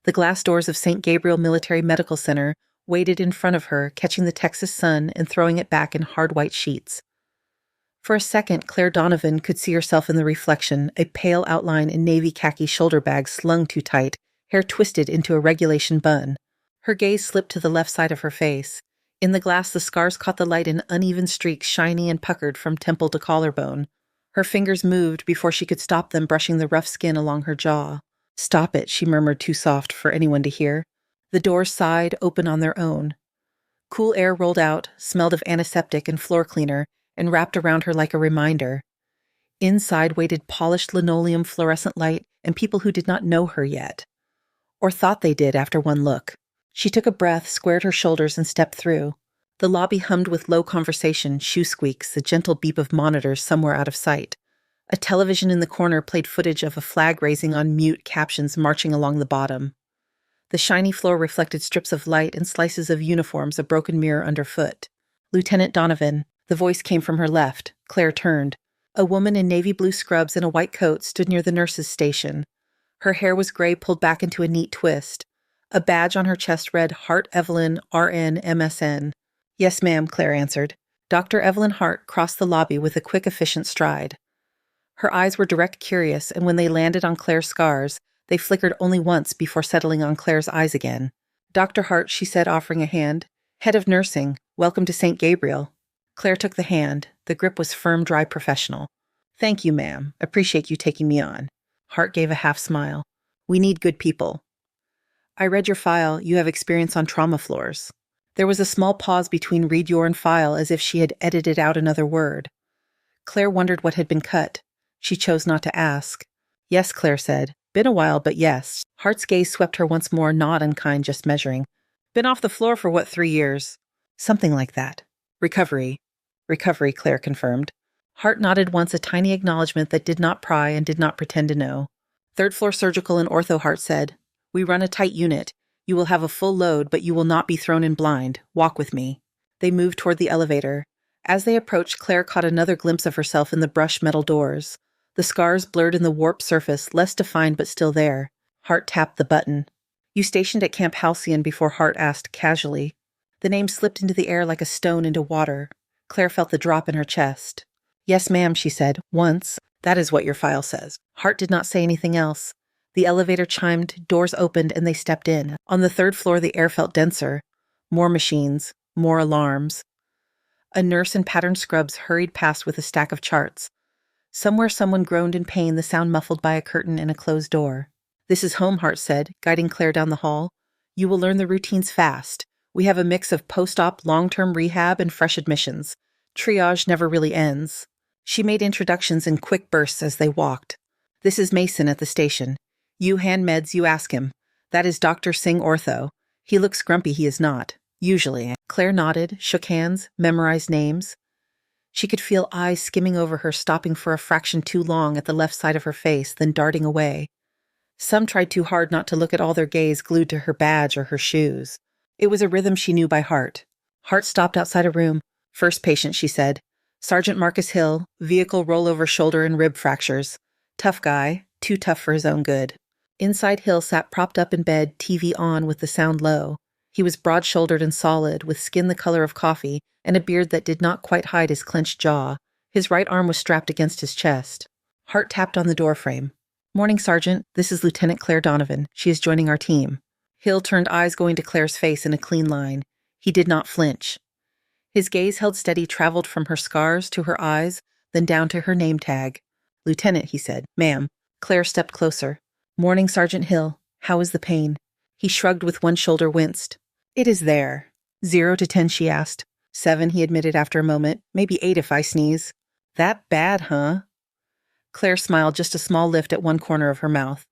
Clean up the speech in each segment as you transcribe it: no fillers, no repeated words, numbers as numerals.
The glass doors of St. Gabriel Military Medical Center waited in front of her, catching the Texas sun and throwing it back in hard white sheets. For a second, Claire Donovan could see herself in the reflection, a pale outline in navy khaki shoulder bags slung too tight, hair twisted into a regulation bun. Her gaze slipped to the left side of her face. In the glass, the scars caught the light in uneven streaks, shiny and puckered from temple to collarbone. Her fingers moved before she could stop them, brushing the rough skin along her jaw. "Stop it," she murmured, too soft for anyone to hear. The doors sighed open on their own. Cool air rolled out, smelled of antiseptic and floor cleaner, and wrapped around her like a reminder. Inside waited polished linoleum, fluorescent light, and people who did not know her yet. Or thought they did after one look. She took a breath, squared her shoulders, and stepped through. The lobby hummed with low conversation, shoe squeaks, the gentle beep of monitors somewhere out of sight. A television in the corner played footage of a flag raising on mute, captions marching along the bottom. The shiny floor reflected strips of light and slices of uniforms, a broken mirror underfoot. "Lieutenant Donovan," the voice came from her left. Claire turned. A woman in navy blue scrubs and a white coat stood near the nurse's station. Her hair was gray, pulled back into a neat twist. A badge on her chest read Hart Evelyn, RN, MSN. "Yes, ma'am," Claire answered. Dr. Evelyn Hart crossed the lobby with a quick, efficient stride. Her eyes were direct, curious, and when they landed on Claire's scars, they flickered only once before settling on Claire's eyes again. "Dr. Hart," she said, offering a hand. "Head of nursing. Welcome to St. Gabriel." Claire took the hand. The grip was firm, dry, professional. "Thank you, ma'am. Appreciate you taking me on." Hart gave a half smile. "We need good people." "I read your file. You have experience on trauma floors." There was a small pause between read your and file, as if she had edited out another word. Claire wondered what had been cut. She chose not to ask. "Yes," Claire said. "Been a while, but yes." Hart's gaze swept her once more, not unkind, just measuring. "Been off the floor for 3 years?" "Something like that." "Recovery." "Recovery," Claire confirmed. Hart nodded once, a tiny acknowledgement that did not pry and did not pretend to know. "Third floor surgical and ortho," Hart said. "We run a tight unit. You will have a full load, but you will not be thrown in blind. Walk with me." They moved toward the elevator. As they approached, Claire caught another glimpse of herself in the brushed metal doors. The scars blurred in the warped surface, less defined but still there. Hart tapped the button. "You stationed at Camp Halcyon before?" Hart asked casually. The name slipped into the air like a stone into water. Claire felt the drop in her chest. "Yes, ma'am," she said. "Once. That is what your file says." Hart did not say anything else. The elevator chimed, doors opened, and they stepped in. On the 3rd floor, the air felt denser. More machines. More alarms. A nurse in patterned scrubs hurried past with a stack of charts. Somewhere someone groaned in pain, the sound muffled by a curtain and a closed door. "This is home," Hart said, guiding Claire down the hall. "You will learn the routines fast. We have a mix of post-op, long-term rehab, and fresh admissions. Triage never really ends." She made introductions in quick bursts as they walked. "This is Mason at the station. You hand meds, you ask him. That is Dr. Singh Ortho. He looks grumpy, he is not. Usually." Claire nodded, shook hands, memorized names. She could feel eyes skimming over her, stopping for a fraction too long at the left side of her face, then darting away. Some tried too hard not to look at all their gaze glued to her badge or her shoes. It was a rhythm she knew by heart. Hart stopped outside a room. "First patient," she said. "Sergeant Marcus Hill, vehicle rollover shoulder and rib fractures. Tough guy, too tough for his own good." Inside, Hill sat propped up in bed, TV on with the sound low. He was broad-shouldered and solid, with skin the color of coffee and a beard that did not quite hide his clenched jaw. His right arm was strapped against his chest. Hart tapped on the doorframe. "Morning, Sergeant. This is Lieutenant Claire Donovan. She is joining our team." Hill turned, eyes going to Claire's face in a clean line. He did not flinch. His gaze held steady, traveled from her scars to her eyes, then down to her name tag. "Lieutenant," he said. "Ma'am." Claire stepped closer. "Morning, Sergeant Hill. How is the pain?" He shrugged with one shoulder, winced. "It is there." 0 to 10, she asked. 7, he admitted after a moment. "Maybe 8 if I sneeze." "That bad, huh?" Claire smiled, just a small lift at one corner of her mouth.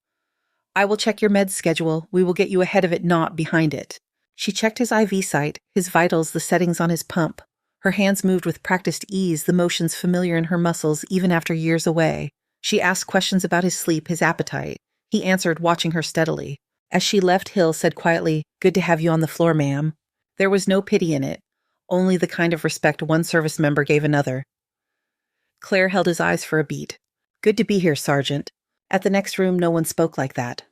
"I will check your meds schedule. We will get you ahead of it, not behind it." She checked his IV site, his vitals, the settings on his pump. Her hands moved with practiced ease, the motions familiar in her muscles even after years away. She asked questions about his sleep, his appetite. He answered, watching her steadily. As she left, Hill said quietly, "Good to have you on the floor, ma'am." There was no pity in it, only the kind of respect one service member gave another. Claire held his eyes for a beat. "Good to be here, Sergeant." At the next room, no one spoke like that.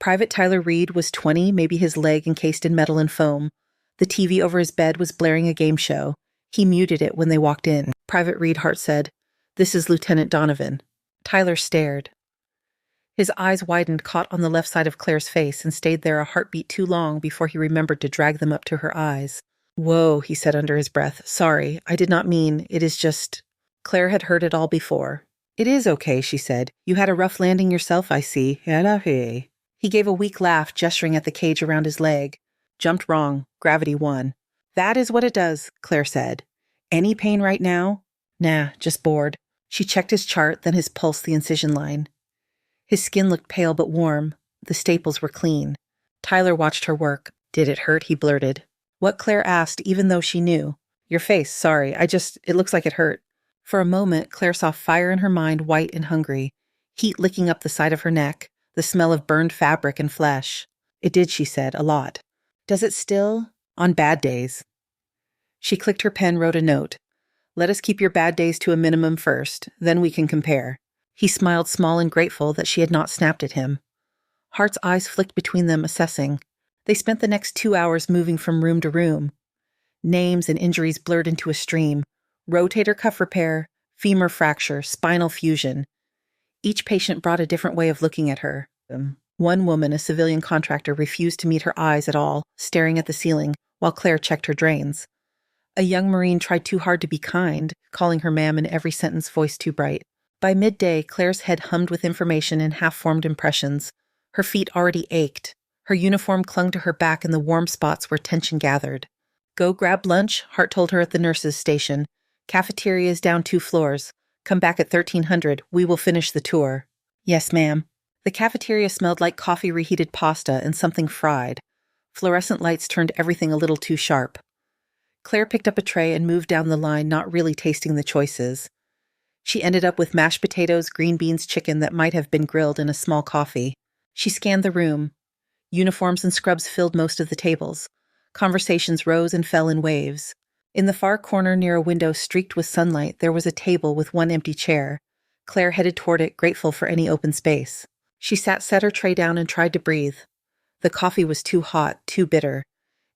Private Tyler Reed was 20, maybe his leg encased in metal and foam. The TV over his bed was blaring a game show. He muted it when they walked in. Private Reed Hart said, "This is Lieutenant Donovan." Tyler stared. His eyes widened, caught on the left side of Claire's face, and stayed there a heartbeat too long before he remembered to drag them up to her eyes. "Whoa," he said under his breath. "Sorry, I did not mean, it is just—" Claire had heard it all before. "It is okay," she said. "You had a rough landing yourself, I see." He gave a weak laugh, gesturing at the cage around his leg. "Jumped wrong. Gravity won." "That is what it does," Claire said. "Any pain right now?" "Nah, just bored." She checked his chart, then his pulse, the incision line. His skin looked pale but warm. The staples were clean. Tyler watched her work. "Did it hurt?" he blurted. What Claire asked, even though she knew. "Your face, sorry. It looks like it hurt." For a moment, Claire saw fire in her mind, white and hungry. Heat licking up the side of her neck, the smell of burned fabric and flesh. "It did," she said, "a lot." "Does it still?" "On bad days." She clicked her pen, wrote a note. "Let us keep your bad days to a minimum first, then we can compare." He smiled, small and grateful that she had not snapped at him. Hart's eyes flicked between them, assessing. They spent the next 2 hours moving from room to room. Names and injuries blurred into a stream. Rotator cuff repair, femur fracture, spinal fusion. Each patient brought a different way of looking at her. One woman, a civilian contractor, refused to meet her eyes at all, staring at the ceiling, while Claire checked her drains. A young Marine tried too hard to be kind, calling her ma'am in every sentence, voice too bright. By midday, Claire's head hummed with information and half-formed impressions. Her feet already ached. Her uniform clung to her back in the warm spots where tension gathered. "Go grab lunch," Hart told her at the nurse's station. "Cafeteria is down 2 floors. Come back at 1300. We will finish the tour." "Yes, ma'am." The cafeteria smelled like coffee, reheated pasta, and something fried. Fluorescent lights turned everything a little too sharp. Claire picked up a tray and moved down the line, not really tasting the choices. She ended up with mashed potatoes, green beans, chicken that might have been grilled, and a small coffee. She scanned the room. Uniforms and scrubs filled most of the tables. Conversations rose and fell in waves. In the far corner near a window streaked with sunlight, there was a table with one empty chair. Claire headed toward it, grateful for any open space. She set her tray down and tried to breathe. The coffee was too hot, too bitter.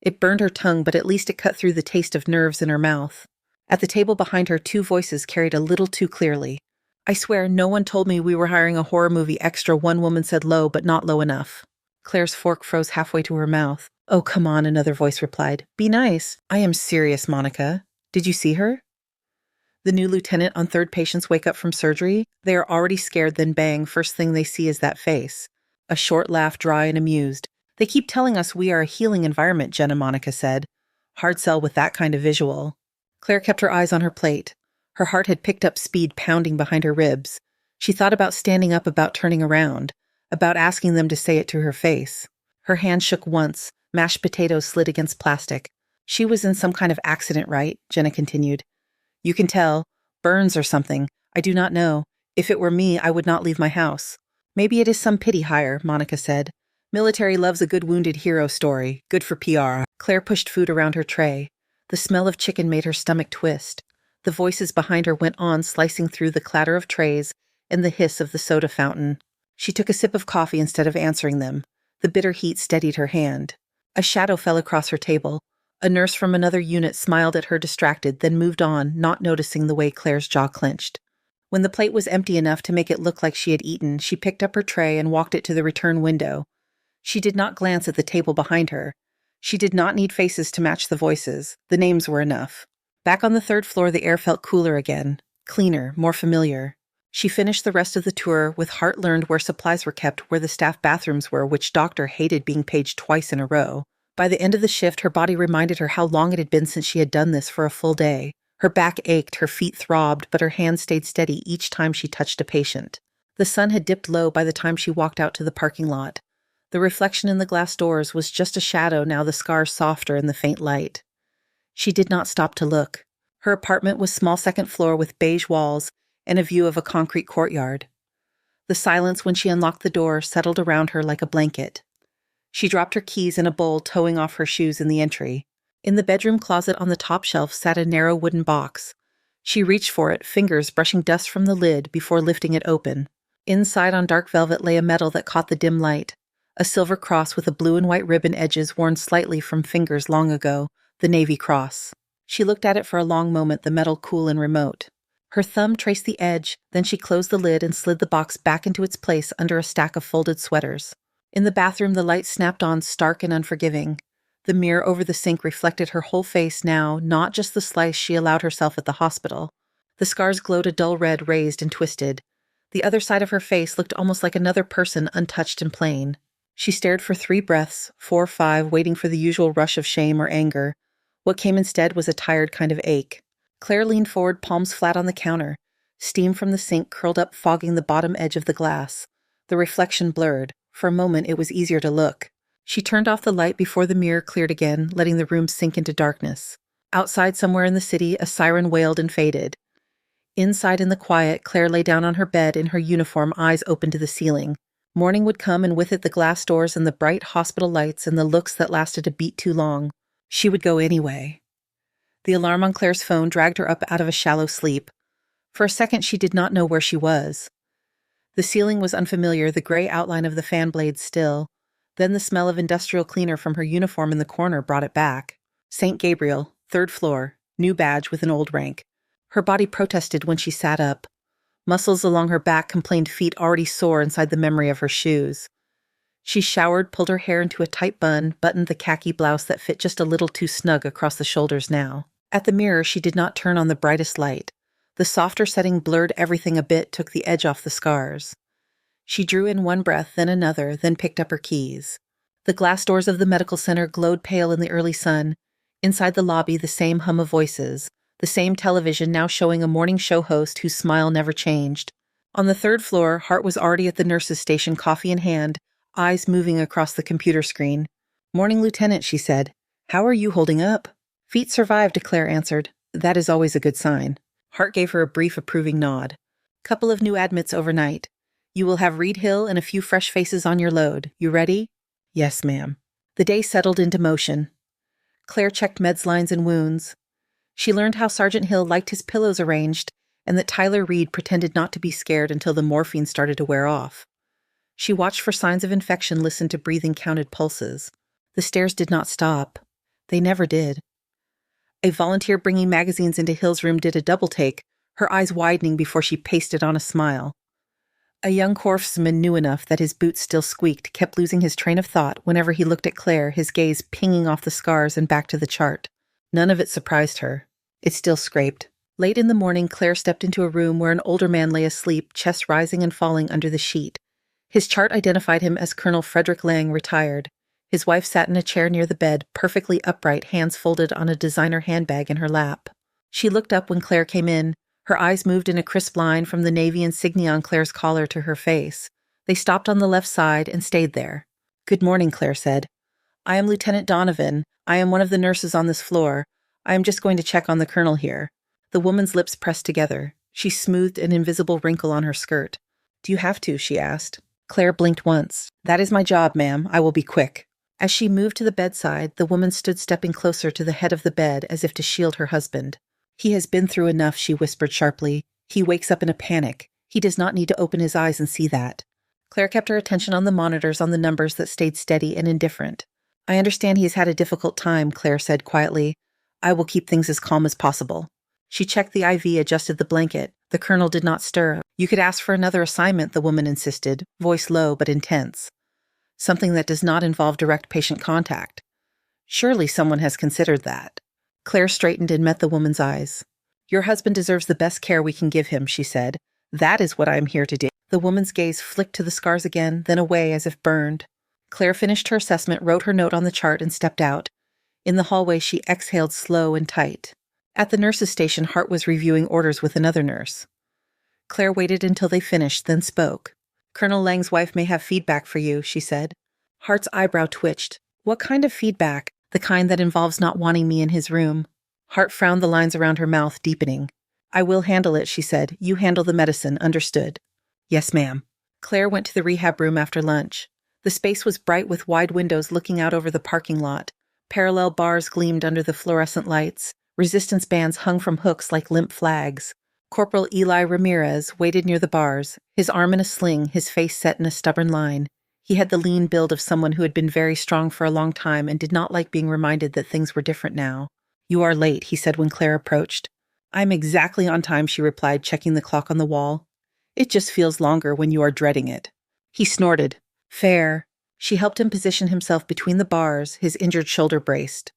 It burned her tongue, but at least it cut through the taste of nerves in her mouth. At the table behind her, 2 voices carried a little too clearly. "I swear, no one told me we were hiring a horror movie extra," one woman said low, but not low enough. Claire's fork froze halfway to her mouth. "Oh, come on," another voice replied. "Be nice." "I am serious, Monica. Did you see her?" The new lieutenant on third patients wake up from surgery. They are already scared, then bang, first thing they see is that face. A short laugh, dry and amused. "They keep telling us we are a healing environment," Jenna Monica said. "Hard sell with that kind of visual." Claire kept her eyes on her plate. Her heart had picked up speed, pounding behind her ribs. She thought about standing up, about turning around, about asking them to say it to her face. Her hand shook once. Mashed potatoes slid against plastic. "She was in some kind of accident, right?" Jenna continued. "You can tell. Burns or something. I do not know. If it were me, I would not leave my house." "Maybe it is some pity hire," Monica said. "Military loves a good wounded hero story. Good for PR." Claire pushed food around her tray. The smell of chicken made her stomach twist. The voices behind her went on, slicing through the clatter of trays and the hiss of the soda fountain. She took a sip of coffee instead of answering them. The bitter heat steadied her hand. A shadow fell across her table. A nurse from another unit smiled at her, distracted, then moved on, not noticing the way Claire's jaw clenched. When the plate was empty enough to make it look like she had eaten, she picked up her tray and walked it to the return window. She did not glance at the table behind her. She did not need faces to match the voices. The names were enough. Back on the 3rd floor, the air felt cooler again. Cleaner, more familiar. She finished the rest of the tour, with Hart learned where supplies were kept, where the staff bathrooms were, which doctor hated being paged twice in a row. By the end of the shift, her body reminded her how long it had been since she had done this for a full day. Her back ached, her feet throbbed, but her hands stayed steady each time she touched a patient. The sun had dipped low by the time she walked out to the parking lot. The reflection in the glass doors was just a shadow, now the scars softer in the faint light. She did not stop to look. Her apartment was small 2nd floor with beige walls and a view of a concrete courtyard. The silence when she unlocked the door settled around her like a blanket. She dropped her keys in a bowl, towing off her shoes in the entry. In the bedroom closet on the top shelf sat a narrow wooden box. She reached for it, fingers brushing dust from the lid before lifting it open. Inside on dark velvet lay a medal that caught the dim light. A silver cross with a blue and white ribbon edges worn slightly from fingers long ago, the Navy Cross. She looked at it for a long moment, the metal cool and remote. Her thumb traced the edge, then she closed the lid and slid the box back into its place under a stack of folded sweaters. In the bathroom, the light snapped on, stark and unforgiving. The mirror over the sink reflected her whole face now, not just the slice she allowed herself at the hospital. The scars glowed a dull red, raised and twisted. The other side of her face looked almost like another person, untouched and plain. She stared for 3 breaths, 4, 5, waiting for the usual rush of shame or anger. What came instead was a tired kind of ache. Claire leaned forward, palms flat on the counter. Steam from the sink curled up, fogging the bottom edge of the glass. The reflection blurred. For a moment, it was easier to look. She turned off the light before the mirror cleared again, letting the room sink into darkness. Outside, somewhere in the city, a siren wailed and faded. Inside in the quiet, Claire lay down on her bed in her uniform, eyes open to the ceiling. Morning would come, and with it the glass doors and the bright hospital lights and the looks that lasted a beat too long. She would go anyway. The alarm on Claire's phone dragged her up out of a shallow sleep. For a second, she did not know where she was. The ceiling was unfamiliar, the gray outline of the fan blades still. Then the smell of industrial cleaner from her uniform in the corner brought it back. St. Gabriel, 3rd floor, new badge with an old rank. Her body protested when she sat up. Muscles along her back complained, feet already sore inside the memory of her shoes. She showered, pulled her hair into a tight bun, buttoned the khaki blouse that fit just a little too snug across the shoulders now. At the mirror, she did not turn on the brightest light. The softer setting blurred everything a bit, took the edge off the scars. She drew in one breath, then another, then picked up her keys. The glass doors of the medical center glowed pale in the early sun. Inside the lobby, the same hum of voices. The same television now showing a morning show host whose smile never changed. On the 3rd floor, Hart was already at the nurse's station, coffee in hand, eyes moving across the computer screen. "Morning, Lieutenant," she said. "How are you holding up?" "Feet survived," Claire answered. "That is always a good sign." Hart gave her a brief, approving nod. "Couple of new admits overnight. You will have Reed Hill and a few fresh faces on your load. You ready?" "Yes, ma'am." The day settled into motion. Claire checked meds lines and wounds. She learned how Sergeant Hill liked his pillows arranged, and that Tyler Reed pretended not to be scared until the morphine started to wear off. She watched for signs of infection, listened to breathing, counted pulses. The stares did not stop. They never did. A volunteer bringing magazines into Hill's room did a double take, her eyes widening before she pasted on a smile. A young corpsman knew enough that his boots still squeaked, kept losing his train of thought whenever he looked at Claire, his gaze pinging off the scars and back to the chart. None of it surprised her. It still scraped. Late in the morning, Claire stepped into a room where an older man lay asleep, chest rising and falling under the sheet. His chart identified him as Colonel Frederick Lang, retired. His wife sat in a chair near the bed, perfectly upright, hands folded on a designer handbag in her lap. She looked up when Claire came in. Her eyes moved in a crisp line from the navy insignia on Claire's collar to her face. They stopped on the left side and stayed there. "Good morning," Claire said. "I am Lieutenant Donovan. I am one of the nurses on this floor. I am just going to check on the colonel here." The woman's lips pressed together. She smoothed an invisible wrinkle on her skirt. "Do you have to?" she asked. Claire blinked once. "That is my job, ma'am. I will be quick." As she moved to the bedside, the woman stood stepping closer to the head of the bed as if to shield her husband. "He has been through enough," she whispered sharply. "He wakes up in a panic. He does not need to open his eyes and see that." Claire kept her attention on the monitors, on the numbers that stayed steady and indifferent. "I understand he has had a difficult time," Claire said quietly. "I will keep things as calm as possible." She checked the IV, adjusted the blanket. The colonel did not stir. "You could ask for another assignment," the woman insisted, voice low but intense. "Something that does not involve direct patient contact. Surely someone has considered that." Claire straightened and met the woman's eyes. "Your husband deserves the best care we can give him," she said. "That is what I am here to do." The woman's gaze flicked to the scars again, then away as if burned. Claire finished her assessment, wrote her note on the chart, and stepped out. In the hallway, she exhaled slow and tight. At the nurse's station, Hart was reviewing orders with another nurse. Claire waited until they finished, then spoke. "Colonel Lang's wife may have feedback for you," she said. Hart's eyebrow twitched. "What kind of feedback?" "The kind that involves not wanting me in his room." Hart frowned, the lines around her mouth deepening. "I will handle it," she said. "You handle the medicine, understood?" "Yes, ma'am." Claire went to the rehab room after lunch. The space was bright with wide windows looking out over the parking lot. Parallel bars gleamed under the fluorescent lights. Resistance bands hung from hooks like limp flags. Corporal Eli Ramirez waited near the bars, his arm in a sling, his face set in a stubborn line. He had the lean build of someone who had been very strong for a long time and did not like being reminded that things were different now. "You are late," he said when Claire approached. "I'm exactly on time," she replied, checking the clock on the wall. "It just feels longer when you are dreading it." He snorted. "Fair." She helped him position himself between the bars, his injured shoulder braced.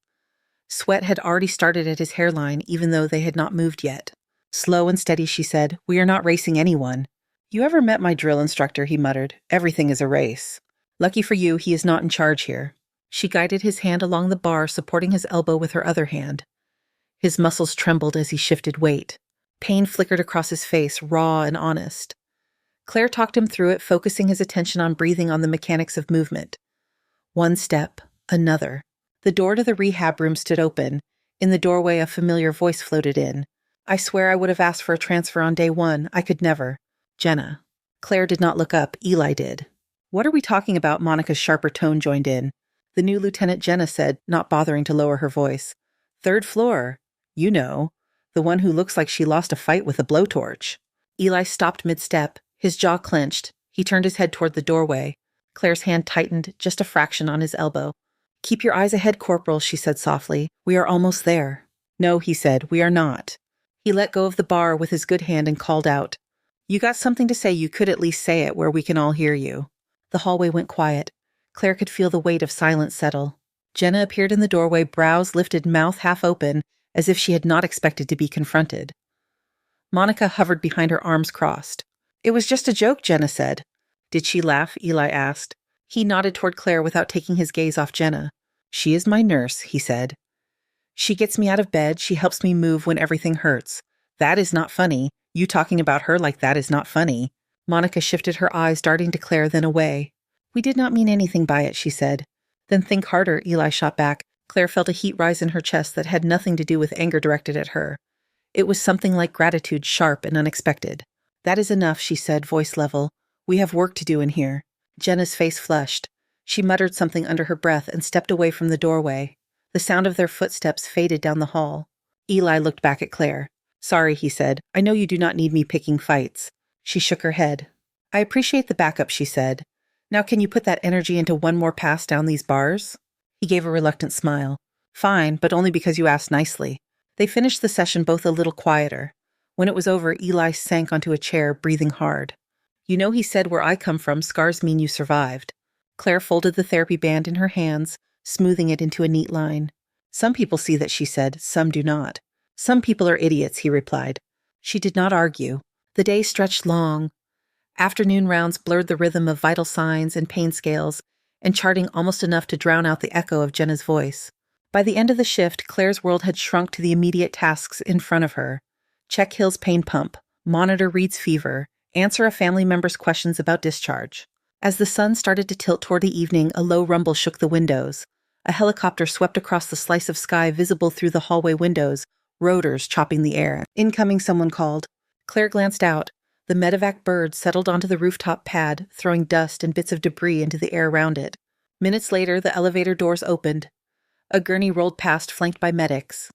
Sweat had already started at his hairline, even though they had not moved yet. Slow and steady, she said, "We are not racing anyone." "You ever met my drill instructor?" he muttered. "Everything is a race." "Lucky for you, he is not in charge here." She guided his hand along the bar, supporting his elbow with her other hand. His muscles trembled as he shifted weight. Pain flickered across his face, raw and honest. Claire talked him through it, focusing his attention on breathing on the mechanics of movement. One step, another. The door to the rehab room stood open. In the doorway, a familiar voice floated in. "I swear I would have asked for a transfer on day one. I could never. Jenna." Claire did not look up. Eli did. "What are we talking about?" Monica's sharper tone joined in. The new Lieutenant Jenna said, not bothering to lower her voice. "Third floor. You know. The one who looks like she lost a fight with a blowtorch." Eli stopped mid-step, his jaw clenched. He turned his head toward the doorway. Claire's hand tightened, just a fraction, on his elbow. "Keep your eyes ahead, Corporal," she said softly. "We are almost there." "No," he said, "we are not." He let go of the bar with his good hand and called out. "You got something to say, you could at least say it where we can all hear you." The hallway went quiet. Claire could feel the weight of silence settle. Jenna appeared in the doorway, brows lifted, mouth half open, as if she had not expected to be confronted. Monica hovered behind her, arms crossed. "It was just a joke," Jenna said. "Did she laugh?" Eli asked. He nodded toward Claire without taking his gaze off Jenna. "She is my nurse," he said. "She gets me out of bed. She helps me move when everything hurts. That is not funny. You talking about her like that is not funny." Monica shifted her eyes, darting to Claire, then away. "We did not mean anything by it," she said. "Then think harder," Eli shot back. Claire felt a heat rise in her chest that had nothing to do with anger directed at her. It was something like gratitude, sharp and unexpected. "That is enough," she said, voice level. "We have work to do in here." Jenna's face flushed. She muttered something under her breath and stepped away from the doorway. The sound of their footsteps faded down the hall. Eli looked back at Claire. "Sorry," he said. "I know you do not need me picking fights." She shook her head. "I appreciate the backup," she said. "Now can you put that energy into one more pass down these bars?" He gave a reluctant smile. "Fine, but only because you asked nicely." They finished the session both a little quieter. When it was over, Eli sank onto a chair, breathing hard. "You know, he said, where I come from, scars mean you survived." Claire folded the therapy band in her hands, smoothing it into a neat line. "Some people see that," she said. "Some do not." "Some people are idiots," he replied. She did not argue. The day stretched long. Afternoon rounds blurred the rhythm of vital signs and pain scales, and charting almost enough to drown out the echo of Jenna's voice. By the end of the shift, Claire's world had shrunk to the immediate tasks in front of her. Check Hill's pain pump, monitor Reed's fever, answer a family member's questions about discharge. As the sun started to tilt toward the evening, a low rumble shook the windows. A helicopter swept across the slice of sky visible through the hallway windows, rotors chopping the air. "Incoming," someone called. Claire glanced out. The medevac bird settled onto the rooftop pad, throwing dust and bits of debris into the air around it. Minutes later, the elevator doors opened. A gurney rolled past, flanked by medics.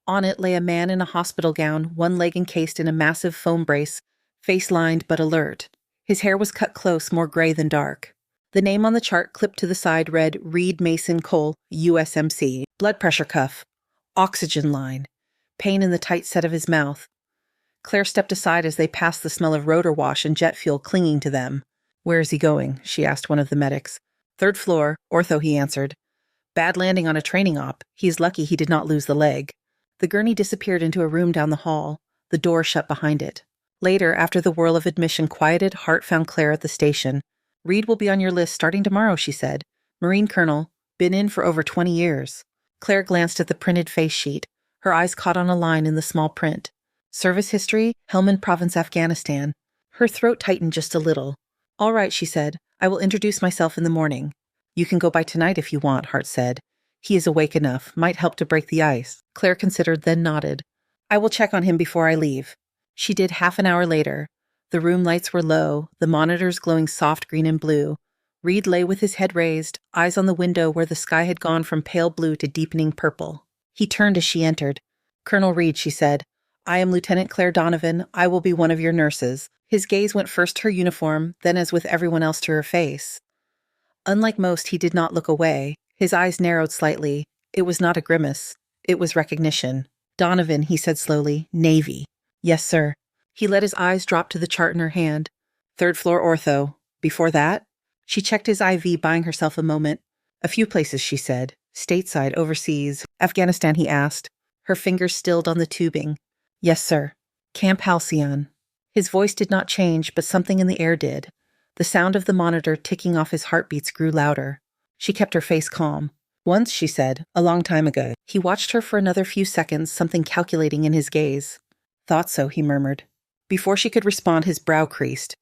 On it lay a man in a hospital gown, one leg encased in a massive foam brace, face lined but alert. His hair was cut close, more gray than dark. The name on the chart clipped to the side read Reed Mason Cole, USMC. Blood pressure cuff. Oxygen line. Pain in the tight set of his mouth. Claire stepped aside as they passed the smell of rotor wash and jet fuel clinging to them. "Where is he going?" she asked one of the medics. "Third floor, ortho," he answered. "Bad landing on a training op. He's lucky he did not lose the leg." The gurney disappeared into a room down the hall. The door shut behind it. Later, after the whirl of admission quieted, Hart found Claire at the station. "Reed will be on your list starting tomorrow," she said. "Marine colonel. Been in for over 20 years. Claire glanced at the printed face sheet. Her eyes caught on a line in the small print. Service history, Helmand Province, Afghanistan. Her throat tightened just a little. "All right," she said. "I will introduce myself in the morning." "You can go by tonight if you want," Hart said. "He is awake enough. Might help to break the ice." Claire considered, then nodded. "I will check on him before I leave." She did half an hour later. The room lights were low, the monitors glowing soft green and blue. Reed lay with his head raised, eyes on the window where the sky had gone from pale blue to deepening purple. He turned as she entered. "Colonel Reed," she said. "I am Lieutenant Claire Donovan. I will be one of your nurses." His gaze went first to her uniform, then as with everyone else to her face. Unlike most, he did not look away. His eyes narrowed slightly. It was not a grimace. It was recognition. "Donovan," he said slowly. "Navy." "Yes, sir." He let his eyes drop to the chart in her hand. "Third floor ortho. Before that?" She checked his IV, buying herself a moment. "A few places," she said. "Stateside, overseas. Afghanistan," he asked. Her fingers stilled on the tubing. "Yes, sir." "Camp Halcyon." His voice did not change, but something in the air did. The sound of the monitor ticking off his heartbeats grew louder. She kept her face calm. "Once," she said, "a long time ago." He watched her for another few seconds, something calculating in his gaze. "Thought so," he murmured. Before she could respond, his brow creased.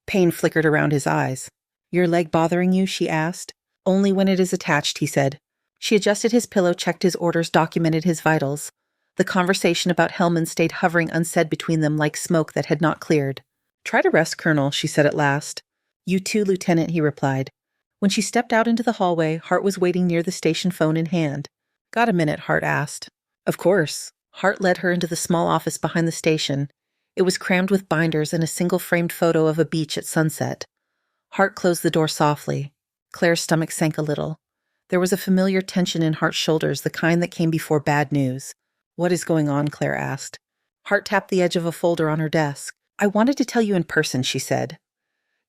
Pain flickered around his eyes. "Your leg bothering you?" she asked. "Only when it is attached," he said. She adjusted his pillow, checked his orders, documented his vitals. The conversation about Hellman stayed hovering unsaid between them like smoke that had not cleared. "Try to rest, Colonel," she said at last. "You too, Lieutenant," he replied. When she stepped out into the hallway, Hart was waiting near the station, phone in hand. "Got a minute?" Hart asked. "Of course." Hart led her into the small office behind the station. It was crammed with binders and a single framed photo of a beach at sunset. Hart closed the door softly. Claire's stomach sank a little. There was a familiar tension in Hart's shoulders, the kind that came before bad news. "What is going on?" Claire asked. Hart tapped the edge of a folder on her desk. "I wanted to tell you in person," she said.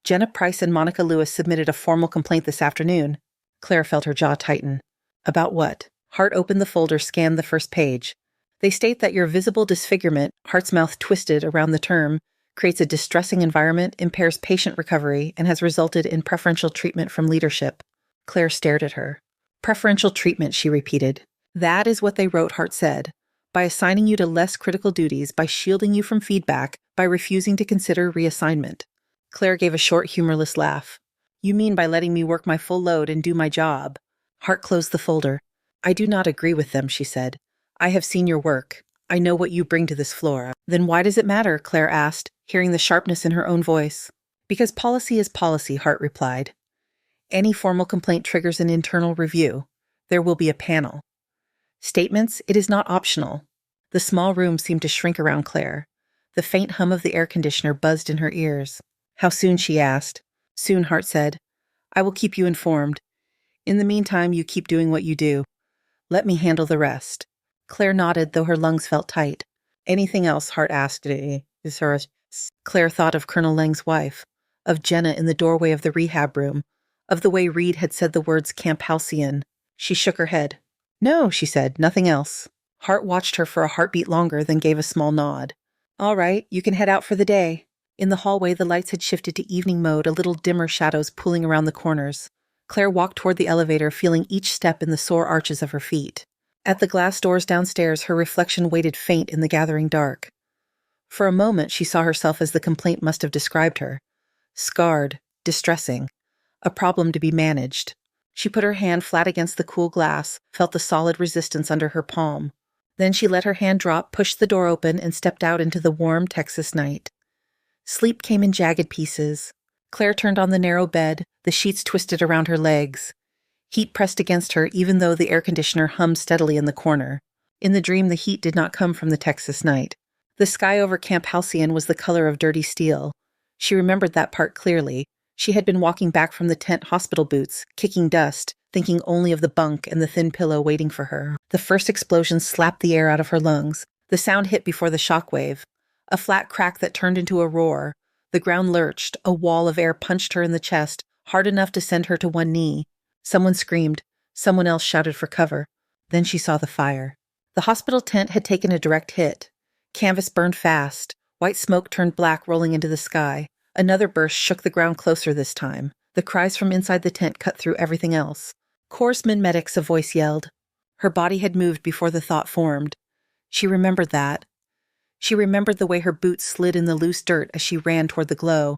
"Jenna Price and Monica Lewis submitted a formal complaint this afternoon." Claire felt her jaw tighten. "About what?" Hart opened the folder, scanned the first page. "They state that your visible disfigurement," Hart's mouth twisted around the term, "creates a distressing environment, impairs patient recovery, and has resulted in preferential treatment from leadership." Claire stared at her. "Preferential treatment," she repeated. "That is what they wrote," Hart said. "By assigning you to less critical duties, by shielding you from feedback, by refusing to consider reassignment." Claire gave a short, humorless laugh. "You mean by letting me work my full load and do my job?" Hart closed the folder. "I do not agree with them," she said. "I have seen your work. I know what you bring to this floor." "Then why does it matter?" Claire asked, hearing the sharpness in her own voice. "Because policy is policy," Hart replied. "Any formal complaint triggers an internal review. There will be a panel. Statements, it is not optional." The small room seemed to shrink around Claire. The faint hum of the air conditioner buzzed in her ears. "How soon?" she asked. "Soon," Hart said. "I will keep you informed. In the meantime, you keep doing what you do. Let me handle the rest." Claire nodded, though her lungs felt tight. "Anything else?" Hart asked. Claire thought of Colonel Lang's wife, of Jenna in the doorway of the rehab room, of the way Reed had said the words Camp Halcyon. She shook her head. "No," she said, "nothing else." Hart watched her for a heartbeat longer, then gave a small nod. "All right, you can head out for the day." In the hallway, the lights had shifted to evening mode, a little dimmer shadows pooling around the corners. Claire walked toward the elevator, feeling each step in the sore arches of her feet. At the glass doors downstairs, her reflection waited faint in the gathering dark. For a moment, she saw herself as the complaint must have described her. Scarred, distressing, a problem to be managed. She put her hand flat against the cool glass, felt the solid resistance under her palm. Then she let her hand drop, pushed the door open, and stepped out into the warm Texas night. Sleep came in jagged pieces. Claire turned on the narrow bed, the sheets twisted around her legs. Heat pressed against her, even though the air conditioner hummed steadily in the corner. In the dream, the heat did not come from the Texas night. The sky over Camp Halcyon was the color of dirty steel. She remembered that part clearly. She had been walking back from the tent hospital boots, kicking dust, thinking only of the bunk and the thin pillow waiting for her. The first explosion slapped the air out of her lungs. The sound hit before the shockwave. A flat crack that turned into a roar. The ground lurched. A wall of air punched her in the chest, hard enough to send her to one knee. Someone screamed. Someone else shouted for cover. Then she saw the fire. The hospital tent had taken a direct hit. Canvas burned fast. White smoke turned black, rolling into the sky. Another burst shook the ground closer this time. The cries from inside the tent cut through everything else. "Corpsman medics," a voice yelled. Her body had moved before the thought formed. She remembered that. She remembered the way her boots slid in the loose dirt as she ran toward the glow.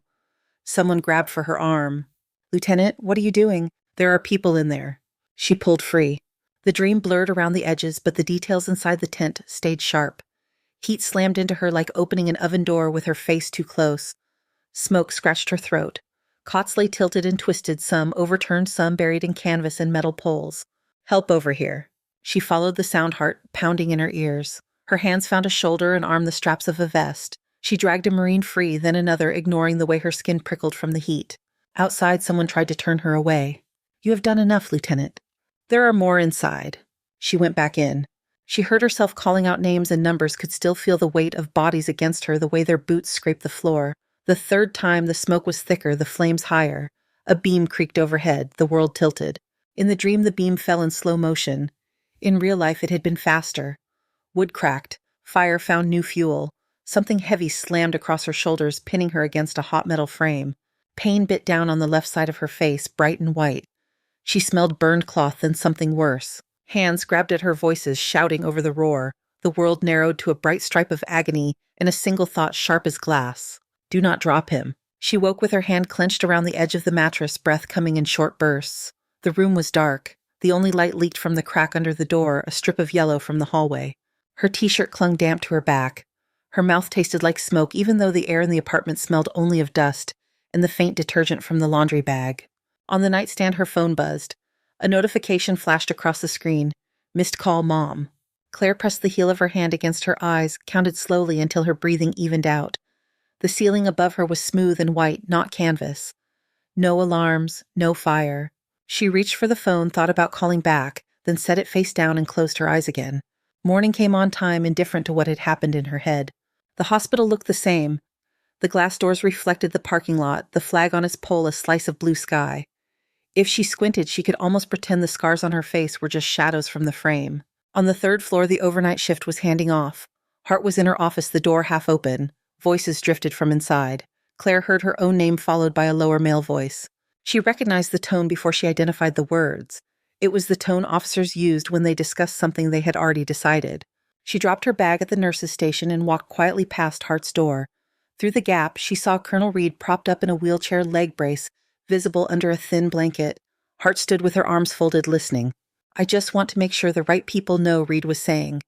Someone grabbed for her arm. "Lieutenant, what are you doing?" "There are people in there." She pulled free. The dream blurred around the edges, but the details inside the tent stayed sharp. Heat slammed into her like opening an oven door with her face too close. Smoke scratched her throat. Cots lay tilted and twisted, some overturned, some buried in canvas and metal poles. "Help over here." She followed the sound, heart pounding in her ears. Her hands found a shoulder and arm, the straps of a vest. She dragged a Marine free, then another, ignoring the way her skin prickled from the heat. Outside, someone tried to turn her away. You have done enough, Lieutenant. There are more inside. She went back in. She heard herself calling out names and numbers, could still feel the weight of bodies against her, the way their boots scraped the floor. The third time, the smoke was thicker, the flames higher. A beam creaked overhead, the world tilted. In the dream, the beam fell in slow motion. In real life, it had been faster. Wood cracked. Fire found new fuel. Something heavy slammed across her shoulders, pinning her against a hot metal frame. Pain bit down on the left side of her face, bright and white. She smelled burned cloth, then something worse. Hands grabbed at her, voices shouting over the roar. The world narrowed to a bright stripe of agony and a single thought sharp as glass. Do not drop him. She woke with her hand clenched around the edge of the mattress, breath coming in short bursts. The room was dark. The only light leaked from the crack under the door, a strip of yellow from the hallway. Her t-shirt clung damp to her back. Her mouth tasted like smoke, even though the air in the apartment smelled only of dust and the faint detergent from the laundry bag. On the nightstand, her phone buzzed. A notification flashed across the screen. Missed call, Mom. Claire pressed the heel of her hand against her eyes, counted slowly until her breathing evened out. The ceiling above her was smooth and white, not canvas. No alarms, no fire. She reached for the phone, thought about calling back, then set it face down and closed her eyes again. Morning came on time, indifferent to what had happened in her head. The hospital looked the same. The glass doors reflected the parking lot, the flag on its pole a slice of blue sky. If she squinted, she could almost pretend the scars on her face were just shadows from the frame. On the third floor, the overnight shift was handing off. Hart was in her office, the door half open. Voices drifted from inside. Claire heard her own name followed by a lower male voice. She recognized the tone before she identified the words. It was the tone officers used when they discussed something they had already decided. She dropped her bag at the nurse's station and walked quietly past Hart's door. Through the gap, she saw Colonel Reed propped up in a wheelchair leg brace, visible under a thin blanket. Hart stood with her arms folded, listening. I just want to make sure the right people know, Reed was saying.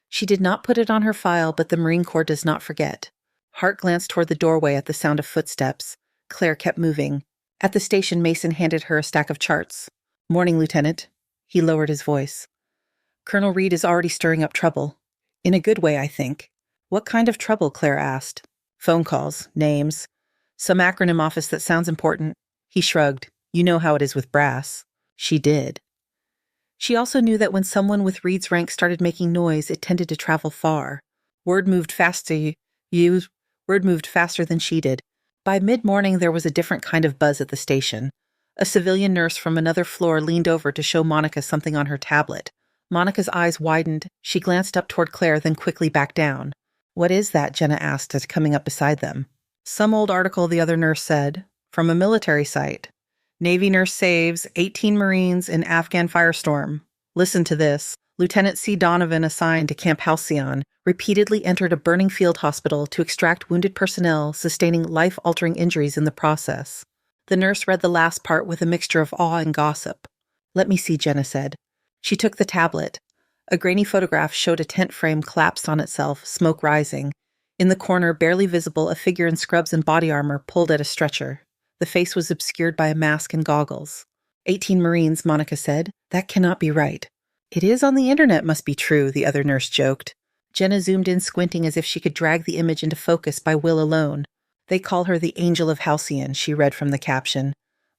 She did not put it on her file, but the Marine Corps does not forget. Hart glanced toward the doorway at the sound of footsteps. Claire kept moving. At the station, Mason handed her a stack of charts. Morning, Lieutenant. He lowered his voice. Colonel Reed is already stirring up trouble. In a good way, I think. What kind of trouble? Claire asked. Phone calls, names. Some acronym office that sounds important. He shrugged. You know how it is with brass. She did. She also knew that when someone with Reed's rank started making noise, it tended to travel far. Word moved faster than she did. By mid-morning, there was a different kind of buzz at the station. A civilian nurse from another floor leaned over to show Monica something on her tablet. Monica's eyes widened. She glanced up toward Claire, then quickly back down. What is that? Jenna asked as coming up beside them. Some old article, the other nurse said. From a military site. Navy nurse saves 18 Marines in Afghan firestorm. Listen to this. Lieutenant C. Donovan, assigned to Camp Halcyon, repeatedly entered a burning field hospital to extract wounded personnel, sustaining life-altering injuries in the process. The nurse read the last part with a mixture of awe and gossip. Let me see, Jenna said. She took the tablet. A grainy photograph showed a tent frame collapsed on itself, smoke rising. In the corner, barely visible, a figure in scrubs and body armor pulled at a stretcher. The face was obscured by a mask and goggles. 18 Marines, Monica said. That cannot be right. It is on the internet, must be true, the other nurse joked. Jenna zoomed in, squinting as if she could drag the image into focus by will alone. They call her the Angel of Halcyon, she read from the caption.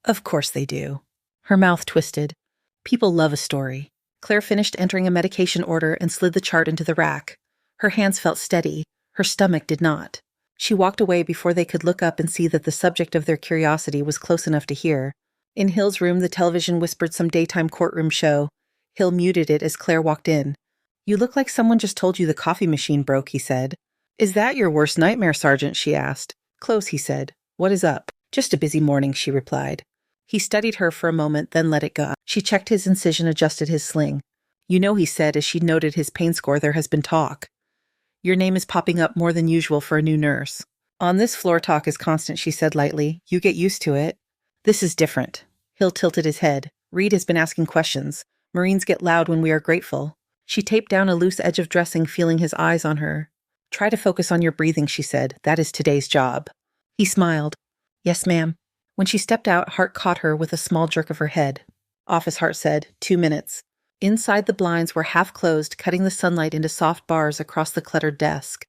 Of course they do. Her mouth twisted. People love a story. Claire finished entering a medication order and slid the chart into the rack. Her hands felt steady. Her stomach did not. She walked away before they could look up and see that the subject of their curiosity was close enough to hear. In Hill's room, the television whispered some daytime courtroom show. Hill muted it as Claire walked in. You look like someone just told you the coffee machine broke, he said. Is that your worst nightmare, Sergeant? She asked. Close, he said. What is up? Just a busy morning, she replied. He studied her for a moment, then let it go. She checked his incision, adjusted his sling. You know, he said as she noted his pain score, there has been talk. Your name is popping up more than usual for a new nurse. On this floor, talk is constant, she said lightly. You get used to it. This is different. Hill tilted his head. Reed has been asking questions. Marines get loud when we are grateful. She taped down a loose edge of dressing, feeling his eyes on her. Try to focus on your breathing, she said. That is today's job. He smiled. Yes, ma'am. When she stepped out, Hart caught her with a small jerk of her head. Office, Hart said. 2 minutes. Inside, the blinds were half closed, cutting the sunlight into soft bars across the cluttered desk.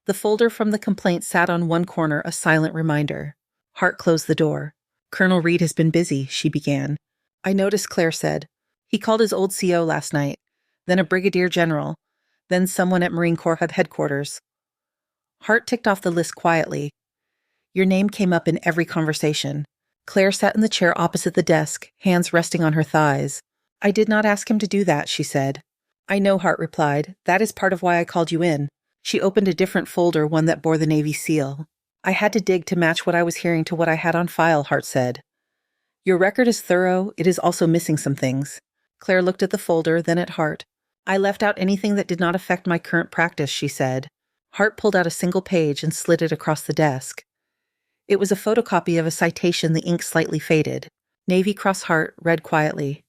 The folder from the complaint sat on one corner, a silent reminder. Hart closed the door. Colonel Reed has been busy, she began. I noticed, Claire said. He called his old CO last night, then a brigadier general, then someone at Marine Corps headquarters. Hart ticked off the list quietly. Your name came up in every conversation. Claire sat in the chair opposite the desk, hands resting on her thighs. I did not ask him to do that, she said. I know, Hart replied. That is part of why I called you in. She opened a different folder, one that bore the Navy seal. I had to dig to match what I was hearing to what I had on file, Hart said. Your record is thorough, it is also missing some things. Claire looked at the folder, then at Hart. I left out anything that did not affect my current practice, she said. Hart pulled out a single page and slid it across the desk. It was a photocopy of a citation, the ink slightly faded. Navy Cross Hart read quietly.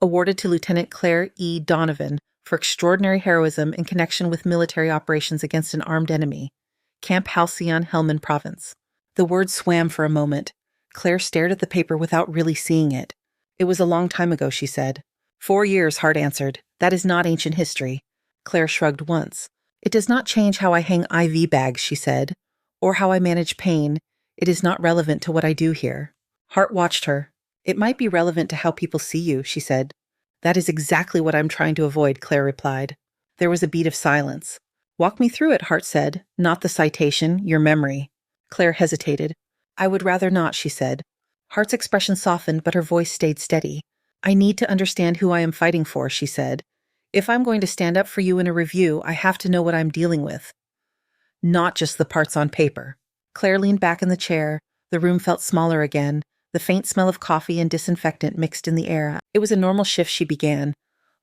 Awarded to Lieutenant Claire E. Donovan for extraordinary heroism in connection with military operations against an armed enemy. Camp Halcyon, Helmand Province. The words swam for a moment. Claire stared at the paper without really seeing it. It was a long time ago, she said. 4 years, Hart answered. That is not ancient history. Claire shrugged once. It does not change how I hang IV bags, she said, or how I manage pain. It is not relevant to what I do here. Hart watched her. It might be relevant to how people see you, she said. That is exactly what I'm trying to avoid, Claire replied. There was a beat of silence. Walk me through it, Hart said. Not the citation, your memory. Claire hesitated. I would rather not, she said. Hart's expression softened, but her voice stayed steady. I need to understand who I am fighting for, she said. If I'm going to stand up for you in a review, I have to know what I'm dealing with. Not just the parts on paper. Claire leaned back in the chair. The room felt smaller again. The faint smell of coffee and disinfectant mixed in the air. It was a normal shift, she began.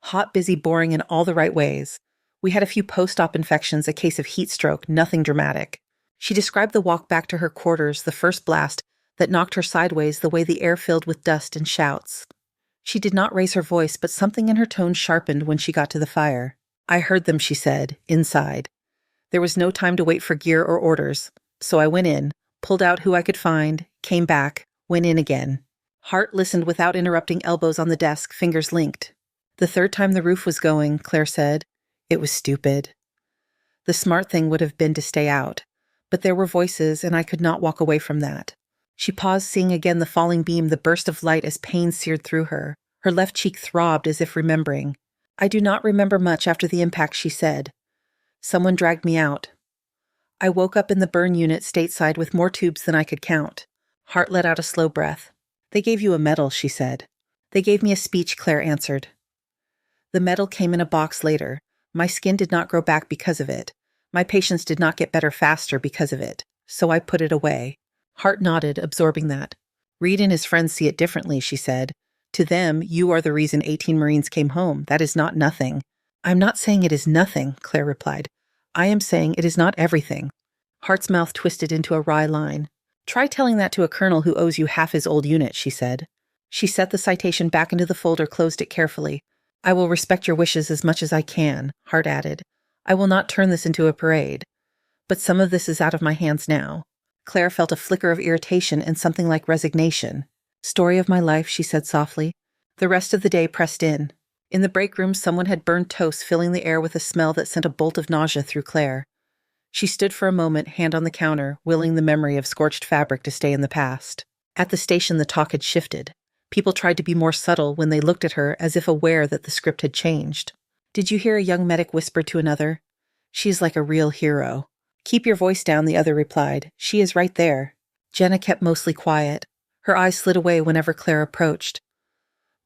Hot, busy, boring in all the right ways. We had a few post-op infections, a case of heat stroke, nothing dramatic. She described the walk back to her quarters, the first blast that knocked her sideways, the way the air filled with dust and shouts. She did not raise her voice, but something in her tone sharpened when she got to the fire. I heard them, she said, inside. There was no time to wait for gear or orders, so I went in, pulled out who I could find, came back, went in again. Hart listened without interrupting, elbows on the desk, fingers linked. The third time the roof was going, Claire said. It was stupid. The smart thing would have been to stay out, but there were voices, and I could not walk away from that. She paused, seeing again the falling beam, the burst of light as pain seared through her. Her left cheek throbbed as if remembering. I do not remember much after the impact, she said. Someone dragged me out. I woke up in the burn unit stateside with more tubes than I could count. Hart let out a slow breath. They gave you a medal, she said. They gave me a speech, Claire answered. The medal came in a box later. My skin did not grow back because of it. My patients did not get better faster because of it. So I put it away. Hart nodded, absorbing that. Reed and his friends see it differently, she said. To them, you are the reason 18 Marines came home. That is not nothing. I'm not saying it is nothing, Claire replied. I am saying it is not everything. Hart's mouth twisted into a wry line. Try telling that to a colonel who owes you half his old unit, she said. She set the citation back into the folder, closed it carefully. I will respect your wishes as much as I can, Hart added. I will not turn this into a parade. But some of this is out of my hands now. Claire felt a flicker of irritation and something like resignation. Story of my life, she said softly. The rest of the day pressed in. In the break room, someone had burned toast, filling the air with a smell that sent a bolt of nausea through Claire. She stood for a moment, hand on the counter, willing the memory of scorched fabric to stay in the past. At the station, the talk had shifted. People tried to be more subtle when they looked at her, as if aware that the script had changed. Did you hear a young medic whisper to another? She is like a real hero. Keep your voice down, the other replied. She is right there. Jenna kept mostly quiet. Her eyes slid away whenever Claire approached.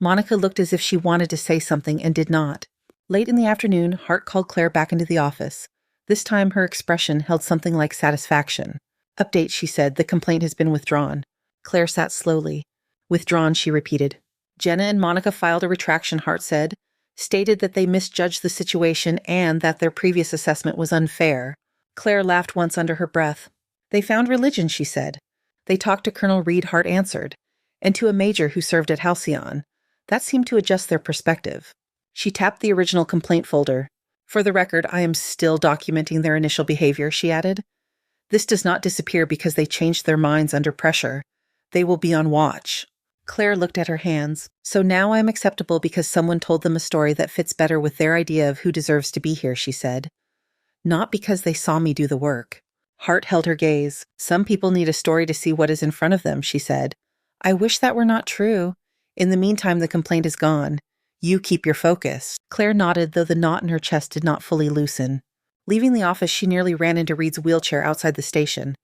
Monica looked as if she wanted to say something and did not. Late in the afternoon, Hart called Claire back into the office. This time her expression held something like satisfaction. Update, she said, the complaint has been withdrawn. Claire sat slowly. Withdrawn, she repeated. Jenna and Monica filed a retraction, Hart said, stated that they misjudged the situation and that their previous assessment was unfair. Claire laughed once under her breath. They found religion, she said. They talked to Colonel Reed, Hart answered, and to a major who served at Halcyon. That seemed to adjust their perspective. She tapped the original complaint folder. For the record, I am still documenting their initial behavior, she added. This does not disappear because they changed their minds under pressure. They will be on watch. Claire looked at her hands. So now I am acceptable because someone told them a story that fits better with their idea of who deserves to be here, she said. Not because they saw me do the work. Hart held her gaze. Some people need a story to see what is in front of them, she said. I wish that were not true. In the meantime, the complaint is gone. You keep your focus. Claire nodded, though the knot in her chest did not fully loosen. Leaving the office, she nearly ran into Reed's wheelchair outside the station.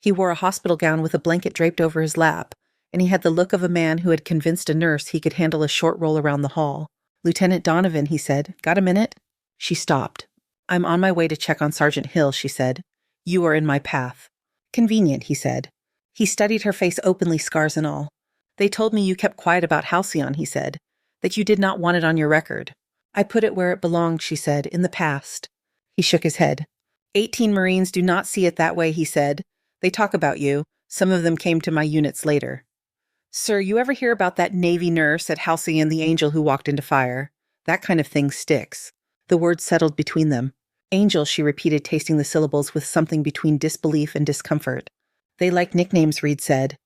He wore a hospital gown with a blanket draped over his lap, and he had the look of a man who had convinced a nurse he could handle a short roll around the hall. "Lieutenant Donovan," he said. "Got a minute?" She stopped. "I'm on my way to check on Sergeant Hill," she said. "You are in my path." "Convenient," he said. He studied her face openly, scars and all. "They told me you kept quiet about Halcyon," he said, "that you did not want it on your record." "I put it where it belonged," she said, "in the past." He shook his head. 18 Marines do not see it that way," he said. "They talk about you. Some of them came to my units later." "Sir, you ever hear about that Navy nurse at Halcyon the Angel who walked into fire? That kind of thing sticks." The words settled between them. "Angel," she repeated, tasting the syllables with something between disbelief and discomfort. "They like nicknames," Reed said.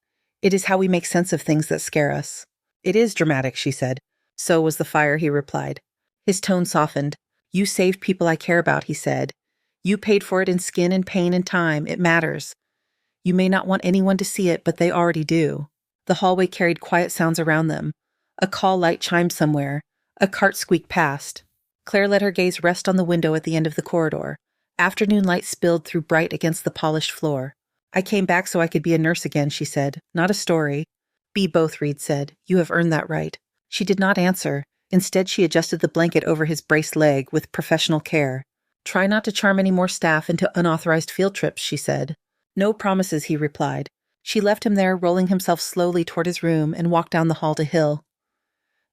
"It is how we make sense of things that scare us." "It is dramatic," she said. "So was the fire," he replied. His tone softened. "You saved people I care about," he said. "You paid for it in skin and pain and time. It matters. You may not want anyone to see it, but they already do." The hallway carried quiet sounds around them. A call light chimed somewhere. A cart squeaked past. Claire let her gaze rest on the window at the end of the corridor. Afternoon light spilled through bright against the polished floor. "I came back so I could be a nurse again," she said. "Not a story." "Be both," Reed said. "You have earned that right." She did not answer. Instead, she adjusted the blanket over his braced leg with professional care. "Try not to charm any more staff into unauthorized field trips," she said. "No promises," he replied. She left him there, rolling himself slowly toward his room, and walked down the hall to Hill.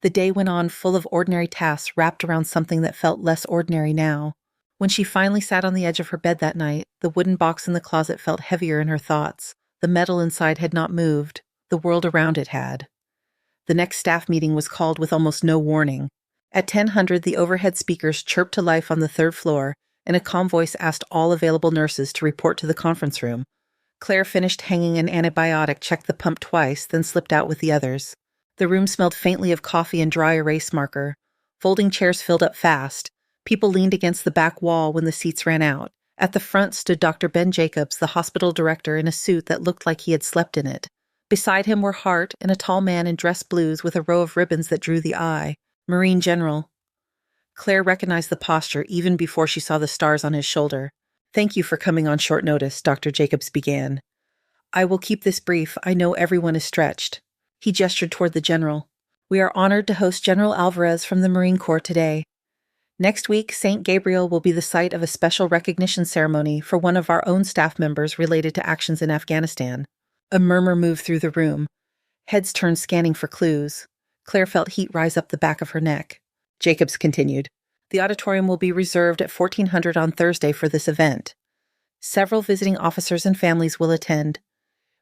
The day went on full of ordinary tasks wrapped around something that felt less ordinary now. When she finally sat on the edge of her bed that night, the wooden box in the closet felt heavier in her thoughts. The metal inside had not moved. The world around it had. The next staff meeting was called with almost no warning. At 10:00, the overhead speakers chirped to life on the third floor, and a calm voice asked all available nurses to report to the conference room. Claire finished hanging an antibiotic, checked the pump twice, then slipped out with the others. The room smelled faintly of coffee and dry erase marker. Folding chairs filled up fast. People leaned against the back wall when the seats ran out. At the front stood Dr. Ben Jacobs, the hospital director, in a suit that looked like he had slept in it. Beside him were Hart and a tall man in dress blues with a row of ribbons that drew the eye. Marine General. Claire recognized the posture even before she saw the stars on his shoulder. "Thank you for coming on short notice," Dr. Jacobs began. "I will keep this brief. I know everyone is stretched." He gestured toward the general. "We are honored to host General Alvarez from the Marine Corps today. Next week, St. Gabriel will be the site of a special recognition ceremony for one of our own staff members related to actions in Afghanistan." A murmur moved through the room. Heads turned, scanning for clues. Claire felt heat rise up the back of her neck. Jacobs continued. "The auditorium will be reserved at 1400 on Thursday for this event. Several visiting officers and families will attend.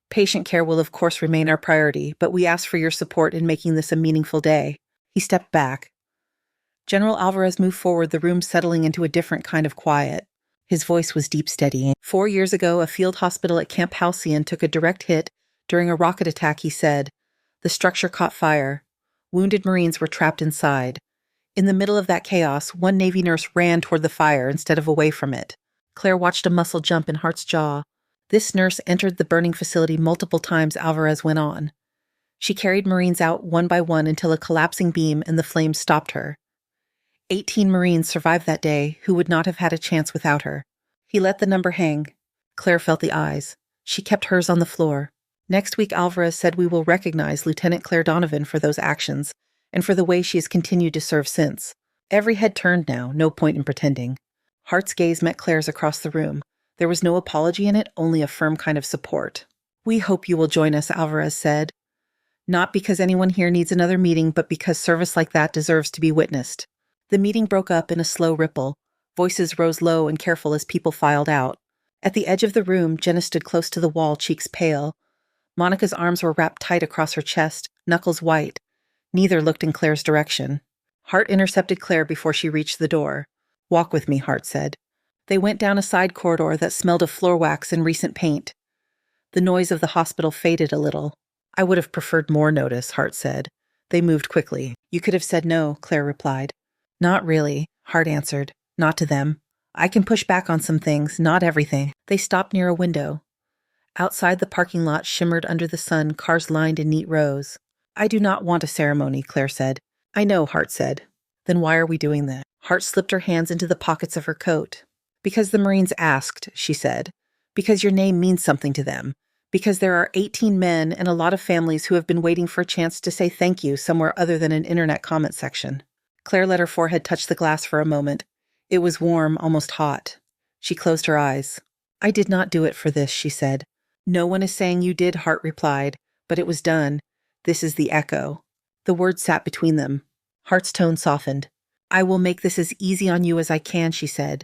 Patient care will of course remain our priority, but we ask for your support in making this a meaningful day." He stepped back. General Alvarez moved forward, the room settling into a different kind of quiet. His voice was deep, steady. 4 years ago, a field hospital at Camp Halcyon took a direct hit during a rocket attack, he said. The structure caught fire. Wounded Marines were trapped inside. In the middle of that chaos, one Navy nurse ran toward the fire instead of away from it. Claire watched a muscle jump in Hart's jaw. This nurse entered the burning facility multiple times, Alvarez went on. She carried Marines out one by one until a collapsing beam and the flames stopped her. 18 Marines survived that day who would not have had a chance without her. He let the number hang. Claire felt the eyes. She kept hers on the floor. Next week, Alvarez said we will recognize Lieutenant Claire Donovan for those actions and for the way she has continued to serve since. Every head turned now, no point in pretending. Hart's gaze met Claire's across the room. There was no apology in it, only a firm kind of support. "We hope you will join us," Alvarez said. "Not because anyone here needs another meeting, but because service like that deserves to be witnessed." The meeting broke up in a slow ripple. Voices rose low and careful as people filed out. At the edge of the room, Jenna stood close to the wall, cheeks pale. Monica's arms were wrapped tight across her chest, knuckles white. Neither looked in Claire's direction. Hart intercepted Claire before she reached the door. "Walk with me," Hart said. They went down a side corridor that smelled of floor wax and recent paint. The noise of the hospital faded a little. "I would have preferred more notice," Hart said. They moved quickly. "You could have said no," Claire replied. "Not really," Hart answered. "Not to them. I can push back on some things, not everything." They stopped near a window. Outside, the parking lot shimmered under the sun, cars lined in neat rows. I do not want a ceremony, Claire said. I know, Hart said. Then why are we doing that? Hart slipped her hands into the pockets of her coat. Because the Marines asked, she said. Because your name means something to them. Because there are 18 men and a lot of families who have been waiting for a chance to say thank you somewhere other than an internet comment section. Claire let her forehead touch the glass for a moment. It was warm, almost hot. She closed her eyes. I did not do it for this, she said. No one is saying you did, Hart replied, but it was done. This is the echo. The words sat between them. Hart's tone softened. I will make this as easy on you as I can, she said.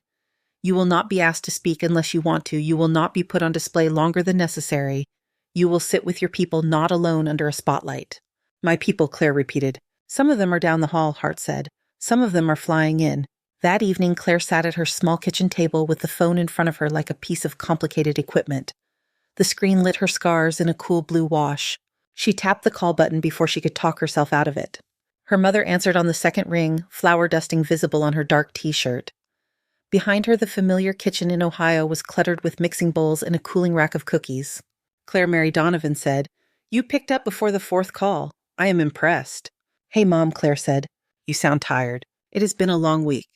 You will not be asked to speak unless you want to. You will not be put on display longer than necessary. You will sit with your people, not alone under a spotlight. My people, Claire repeated. Some of them are down the hall, Hart said. Some of them are flying in. That evening, Claire sat at her small kitchen table with the phone in front of her like a piece of complicated equipment. The screen lit her scars in a cool blue wash. She tapped the call button before she could talk herself out of it. Her mother answered on the second ring, flour dusting visible on her dark t-shirt. Behind her, the familiar kitchen in Ohio was cluttered with mixing bowls and a cooling rack of cookies. Claire Mary Donovan said, You picked up before the fourth call. I am impressed. Hey, Mom, Claire said. You sound tired. It has been a long week.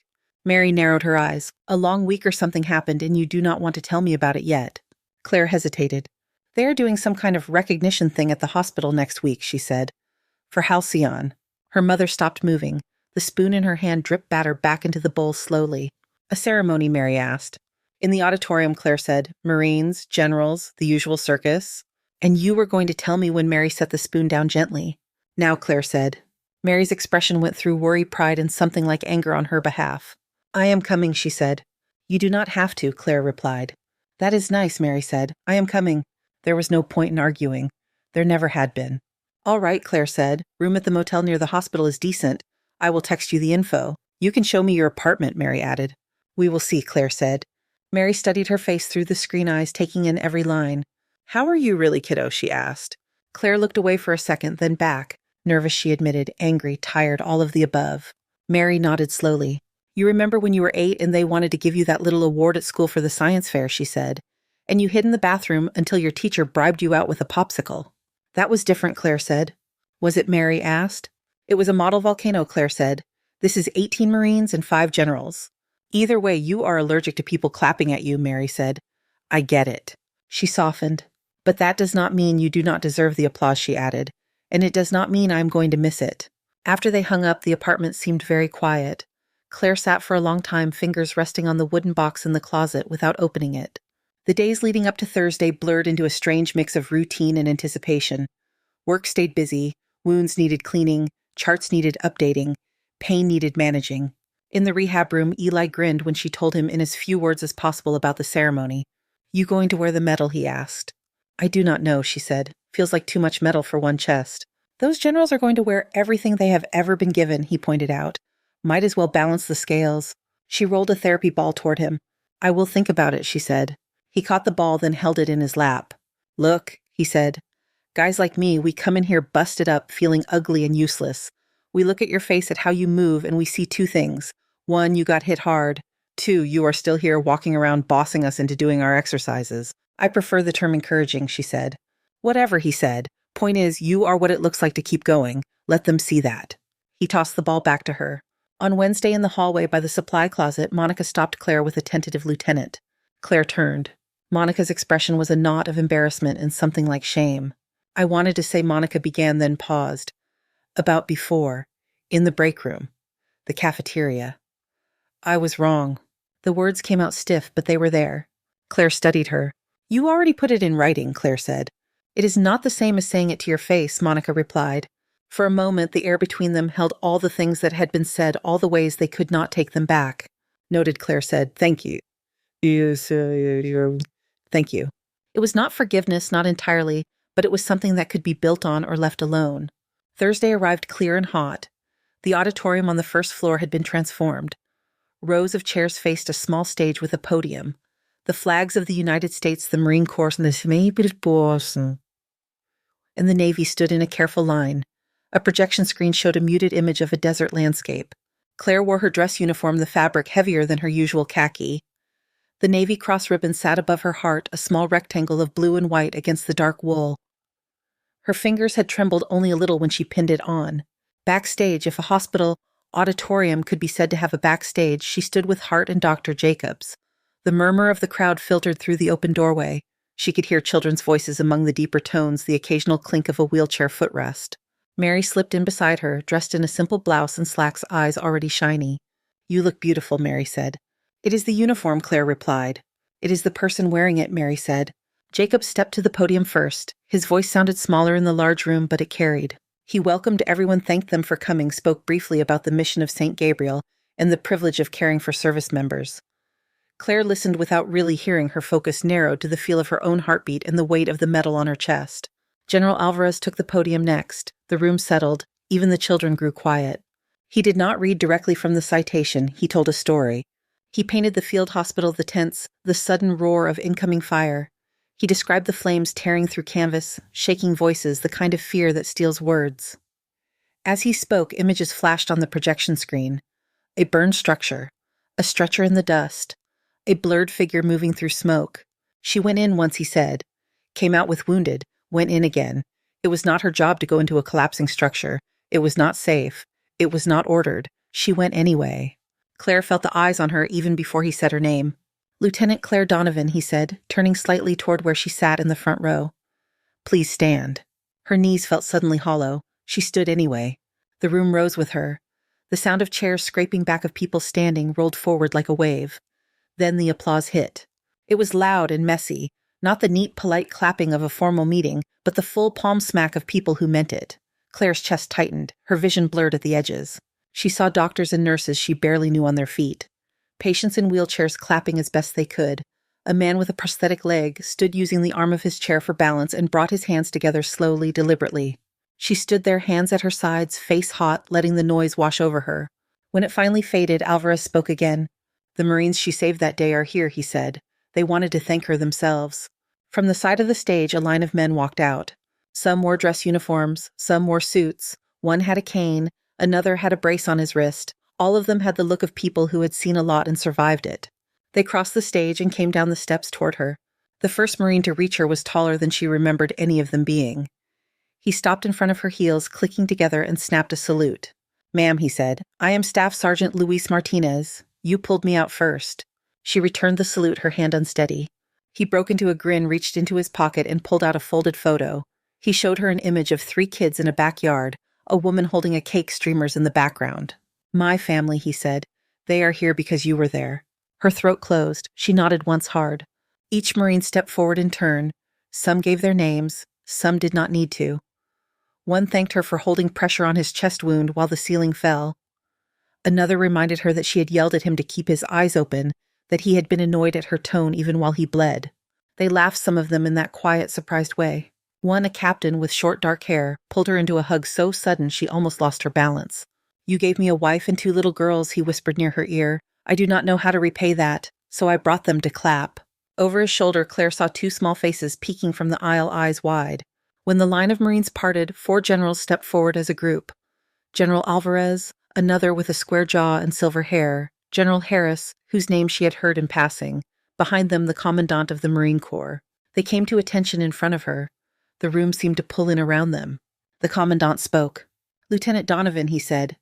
Mary narrowed her eyes. A long week or something happened and you do not want to tell me about it yet. Claire hesitated. They are doing some kind of recognition thing at the hospital next week, she said. For Halcyon. Her mother stopped moving. The spoon in her hand dripped batter back into the bowl slowly. A ceremony, Mary asked. In the auditorium, Claire said, Marines, generals, the usual circus. And you were going to tell me when Mary set the spoon down gently. Now, Claire said. Mary's expression went through worry, pride, and something like anger on her behalf. I am coming, she said. You do not have to, Claire replied. That is nice, Mary said. I am coming. There was no point in arguing. There never had been. All right, Claire said. Room at the motel near the hospital is decent. I will text you the info. You can show me your apartment, Mary added. We will see, Claire said. Mary studied her face through the screen eyes, taking in every line. How are you really, kiddo? She asked. Claire looked away for a second, then back. Nervous, she admitted, angry, tired, all of the above. Mary nodded slowly. You remember when you were 8 and they wanted to give you that little award at school for the science fair, she said. And you hid in the bathroom until your teacher bribed you out with a popsicle. That was different, Claire said. Was it? Mary asked. It was a model volcano, Claire said. This is 18 Marines and 5 generals. Either way, you are allergic to people clapping at you, Mary said. I get it. She softened. But that does not mean you do not deserve the applause, she added. And it does not mean I am going to miss it. After they hung up, the apartment seemed very quiet. Claire sat for a long time, fingers resting on the wooden box in the closet without opening it. The days leading up to Thursday blurred into a strange mix of routine and anticipation. Work stayed busy, wounds needed cleaning, charts needed updating, pain needed managing. In the rehab room, Eli grinned when she told him in as few words as possible about the ceremony. You going to wear the medal? He asked. I do not know, she said. Feels like too much metal for one chest. Those generals are going to wear everything they have ever been given, he pointed out. Might as well balance the scales. She rolled a therapy ball toward him. I will think about it, she said. He caught the ball, then held it in his lap. Look, he said. Guys like me, we come in here busted up, feeling ugly and useless. We look at your face at how you move, and we see 2 things. 1, you got hit hard. 2, you are still here walking around bossing us into doing our exercises. I prefer the term encouraging, she said. Whatever, he said. Point is, you are what it looks like to keep going. Let them see that. He tossed the ball back to her. On Wednesday in the hallway by the supply closet, Monica stopped Claire with a tentative lieutenant. Claire turned. Monica's expression was a knot of embarrassment and something like shame. I wanted to say Monica began, then paused. About before. In the break room. The cafeteria. I was wrong. The words came out stiff, but they were there. Claire studied her. You already put it in writing, Claire said. It is not the same as saying it to your face, Monica replied. For a moment, the air between them held all the things that had been said, all the ways they could not take them back. Noted, Claire said. Thank you. Yes, thank you. It was not forgiveness, not entirely, but it was something that could be built on or left alone. Thursday arrived clear and hot. The auditorium on the first floor had been transformed. Rows of chairs faced a small stage with a podium. The flags of the United States, the Marine Corps, and the Navy stood in a careful line. A projection screen showed a muted image of a desert landscape. Claire wore her dress uniform, the fabric heavier than her usual khaki. The Navy cross ribbon sat above her heart, a small rectangle of blue and white against the dark wool. Her fingers had trembled only a little when she pinned it on. Backstage, if a hospital auditorium could be said to have a backstage, she stood with Hart and Dr. Jacobs. The murmur of the crowd filtered through the open doorway. She could hear children's voices among the deeper tones, the occasional clink of a wheelchair footrest. Mary slipped in beside her, dressed in a simple blouse and slacks, eyes already shiny. "You look beautiful," Mary said. "It is the uniform," Claire replied. "It is the person wearing it," Mary said. Jacob stepped to the podium first. His voice sounded smaller in the large room, but it carried. He welcomed everyone, thanked them for coming, spoke briefly about the mission of St. Gabriel and the privilege of caring for service members. Claire listened without really hearing, her focus narrowed to the feel of her own heartbeat and the weight of the medal on her chest. General Alvarez took the podium next. The room settled. Even the children grew quiet. He did not read directly from the citation. He told a story. He painted the field hospital, the tents, the sudden roar of incoming fire. He described the flames tearing through canvas, shaking voices, the kind of fear that steals words. As he spoke, images flashed on the projection screen. A burned structure, a stretcher in the dust, a blurred figure moving through smoke. She went in once, he said. Came out with wounded, went in again. It was not her job to go into a collapsing structure. It was not safe. It was not ordered. She went anyway. Claire felt the eyes on her even before he said her name. "Lieutenant Claire Donovan," he said, turning slightly toward where she sat in the front row. "Please stand." Her knees felt suddenly hollow. She stood anyway. The room rose with her. The sound of chairs scraping back of people standing rolled forward like a wave. Then the applause hit. It was loud and messy, not the neat, polite clapping of a formal meeting, but the full palm smack of people who meant it. Claire's chest tightened, her vision blurred at the edges. She saw doctors and nurses she barely knew on their feet. Patients in wheelchairs clapping as best they could. A man with a prosthetic leg stood using the arm of his chair for balance and brought his hands together slowly, deliberately. She stood there, hands at her sides, face hot, letting the noise wash over her. When it finally faded, Alvarez spoke again. "The Marines she saved that day are here," he said. "They wanted to thank her themselves." From the side of the stage, a line of men walked out. Some wore dress uniforms, some wore suits. One had a cane, another had a brace on his wrist. All of them had the look of people who had seen a lot and survived it. They crossed the stage and came down the steps toward her. The first Marine to reach her was taller than she remembered any of them being. He stopped in front of her heels, clicking together, and snapped a salute. "Ma'am," he said, "I am Staff Sergeant Luis Martinez. You pulled me out first." She returned the salute, her hand unsteady. He broke into a grin, reached into his pocket, and pulled out a folded photo. He showed her an image of 3 kids in a backyard, a woman holding a cake, streamers in the background. "My family," he said. "They are here because you were there." Her throat closed. She nodded once hard. Each Marine stepped forward in turn. Some gave their names. Some did not need to. One thanked her for holding pressure on his chest wound while the ceiling fell. Another reminded her that she had yelled at him to keep his eyes open, that he had been annoyed at her tone even while he bled. They laughed, some of them, in that quiet, surprised way. One, a captain with short dark hair, pulled her into a hug so sudden she almost lost her balance. "You gave me a wife and 2 little girls," he whispered near her ear. "I do not know how to repay that, so I brought them to clap." Over his shoulder, Claire saw 2 small faces peeking from the aisle, eyes wide. When the line of Marines parted, 4 generals stepped forward as a group. General Alvarez, another with a square jaw and silver hair, General Harris, whose name she had heard in passing, behind them the Commandant of the Marine Corps. They came to attention in front of her. The room seemed to pull in around them. The Commandant spoke. "Lieutenant Donovan," he said,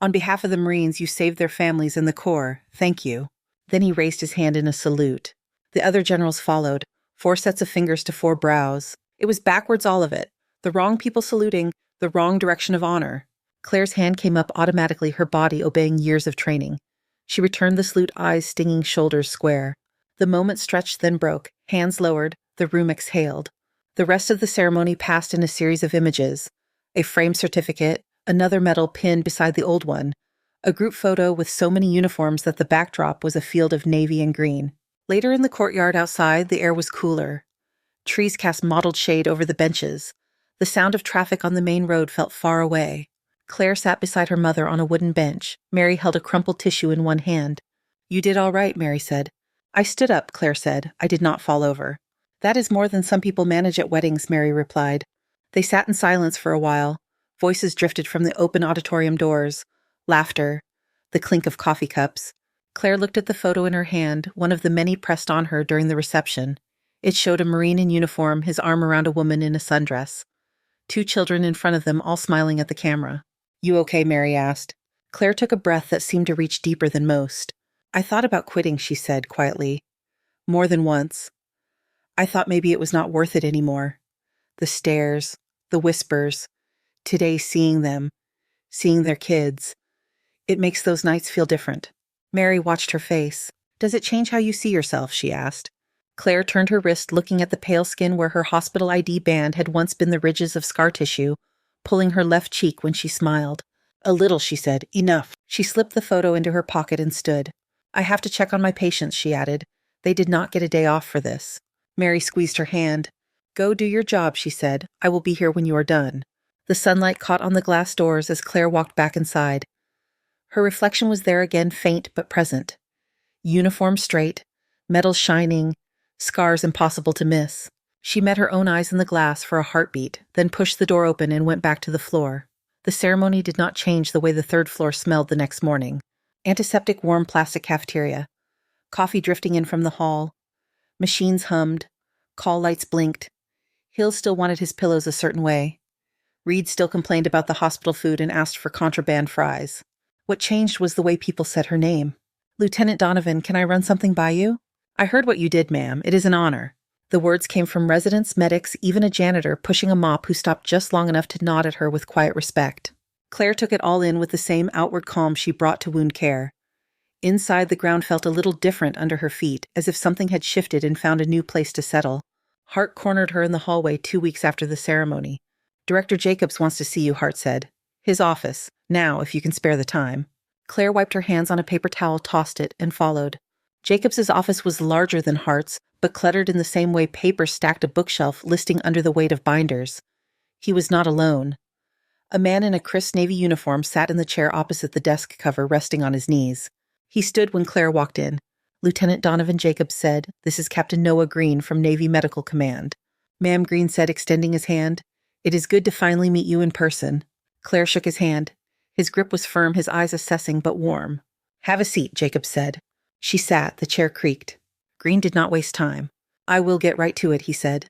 "on behalf of the Marines, you saved their families and the Corps. Thank you." Then he raised his hand in a salute. The other generals followed, 4 sets of fingers to 4 brows. It was backwards, all of it. The wrong people saluting, the wrong direction of honor. Claire's hand came up automatically, her body obeying years of training. She returned the salute, eyes stinging, shoulders square. The moment stretched, then broke. Hands lowered, the room exhaled. The rest of the ceremony passed in a series of images. A framed certificate, another medal pinned beside the old one, a group photo with so many uniforms that the backdrop was a field of navy and green. Later in the courtyard outside, the air was cooler. Trees cast mottled shade over the benches. The sound of traffic on the main road felt far away. Claire sat beside her mother on a wooden bench. Mary held a crumpled tissue in one hand. "You did all right," Mary said. "I stood up," Claire said. "I did not fall over." "That is more than some people manage at weddings," Mary replied. They sat in silence for a while. Voices drifted from the open auditorium doors. Laughter. The clink of coffee cups. Claire looked at the photo in her hand, one of the many pressed on her during the reception. It showed a Marine in uniform, his arm around a woman in a sundress. 2 children in front of them all smiling at the camera. "You okay?" Mary asked. Claire took a breath that seemed to reach deeper than most. "I thought about quitting," she said quietly. "More than once. I thought maybe it was not worth it anymore. The stares, the whispers, today seeing them, seeing their kids. It makes those nights feel different." Mary watched her face. "Does it change how you see yourself?" she asked. Claire turned her wrist, looking at the pale skin where her hospital ID band had once been the ridges of scar tissue, pulling her left cheek when she smiled. "A little," she said. "Enough." She slipped the photo into her pocket and stood. "I have to check on my patients," she added. "They did not get a day off for this." Mary squeezed her hand. "Go do your job," she said. "I will be here when you are done." The sunlight caught on the glass doors as Claire walked back inside. Her reflection was there again, faint but present. Uniform straight, metal shining, scars impossible to miss. She met her own eyes in the glass for a heartbeat, then pushed the door open and went back to the floor. The ceremony did not change the way the 3rd floor smelled the next morning. Antiseptic warm plastic cafeteria. Coffee drifting in from the hall. Machines hummed. Call lights blinked. Hill still wanted his pillows a certain way. Reed still complained about the hospital food and asked for contraband fries. What changed was the way people said her name. "Lieutenant Donovan, can I run something by you?" "I heard what you did, ma'am. It is an honor." The words came from residents, medics, even a janitor pushing a mop who stopped just long enough to nod at her with quiet respect. Claire took it all in with the same outward calm she brought to wound care. Inside, the ground felt a little different under her feet, as if something had shifted and found a new place to settle. Hart cornered her in the hallway 2 weeks after the ceremony. "Director Jacobs wants to see you," Hart said. "His office. Now, if you can spare the time." Claire wiped her hands on a paper towel, tossed it, and followed. Jacobs's office was larger than Hart's, but cluttered in the same way papers stacked a bookshelf, listing under the weight of binders. He was not alone. A man in a crisp navy uniform sat in the chair opposite the desk cover, resting on his knees. He stood when Claire walked in. Lieutenant Donovan Jacobs said, "This is Captain Noah Green from Navy Medical Command." "Ma'am," Green said, extending his hand. "It is good to finally meet you in person." Claire shook his hand. His grip was firm, his eyes assessing but warm. "Have a seat," Jacobs said. She sat, the chair creaked. Green did not waste time. "I will get right to it," he said.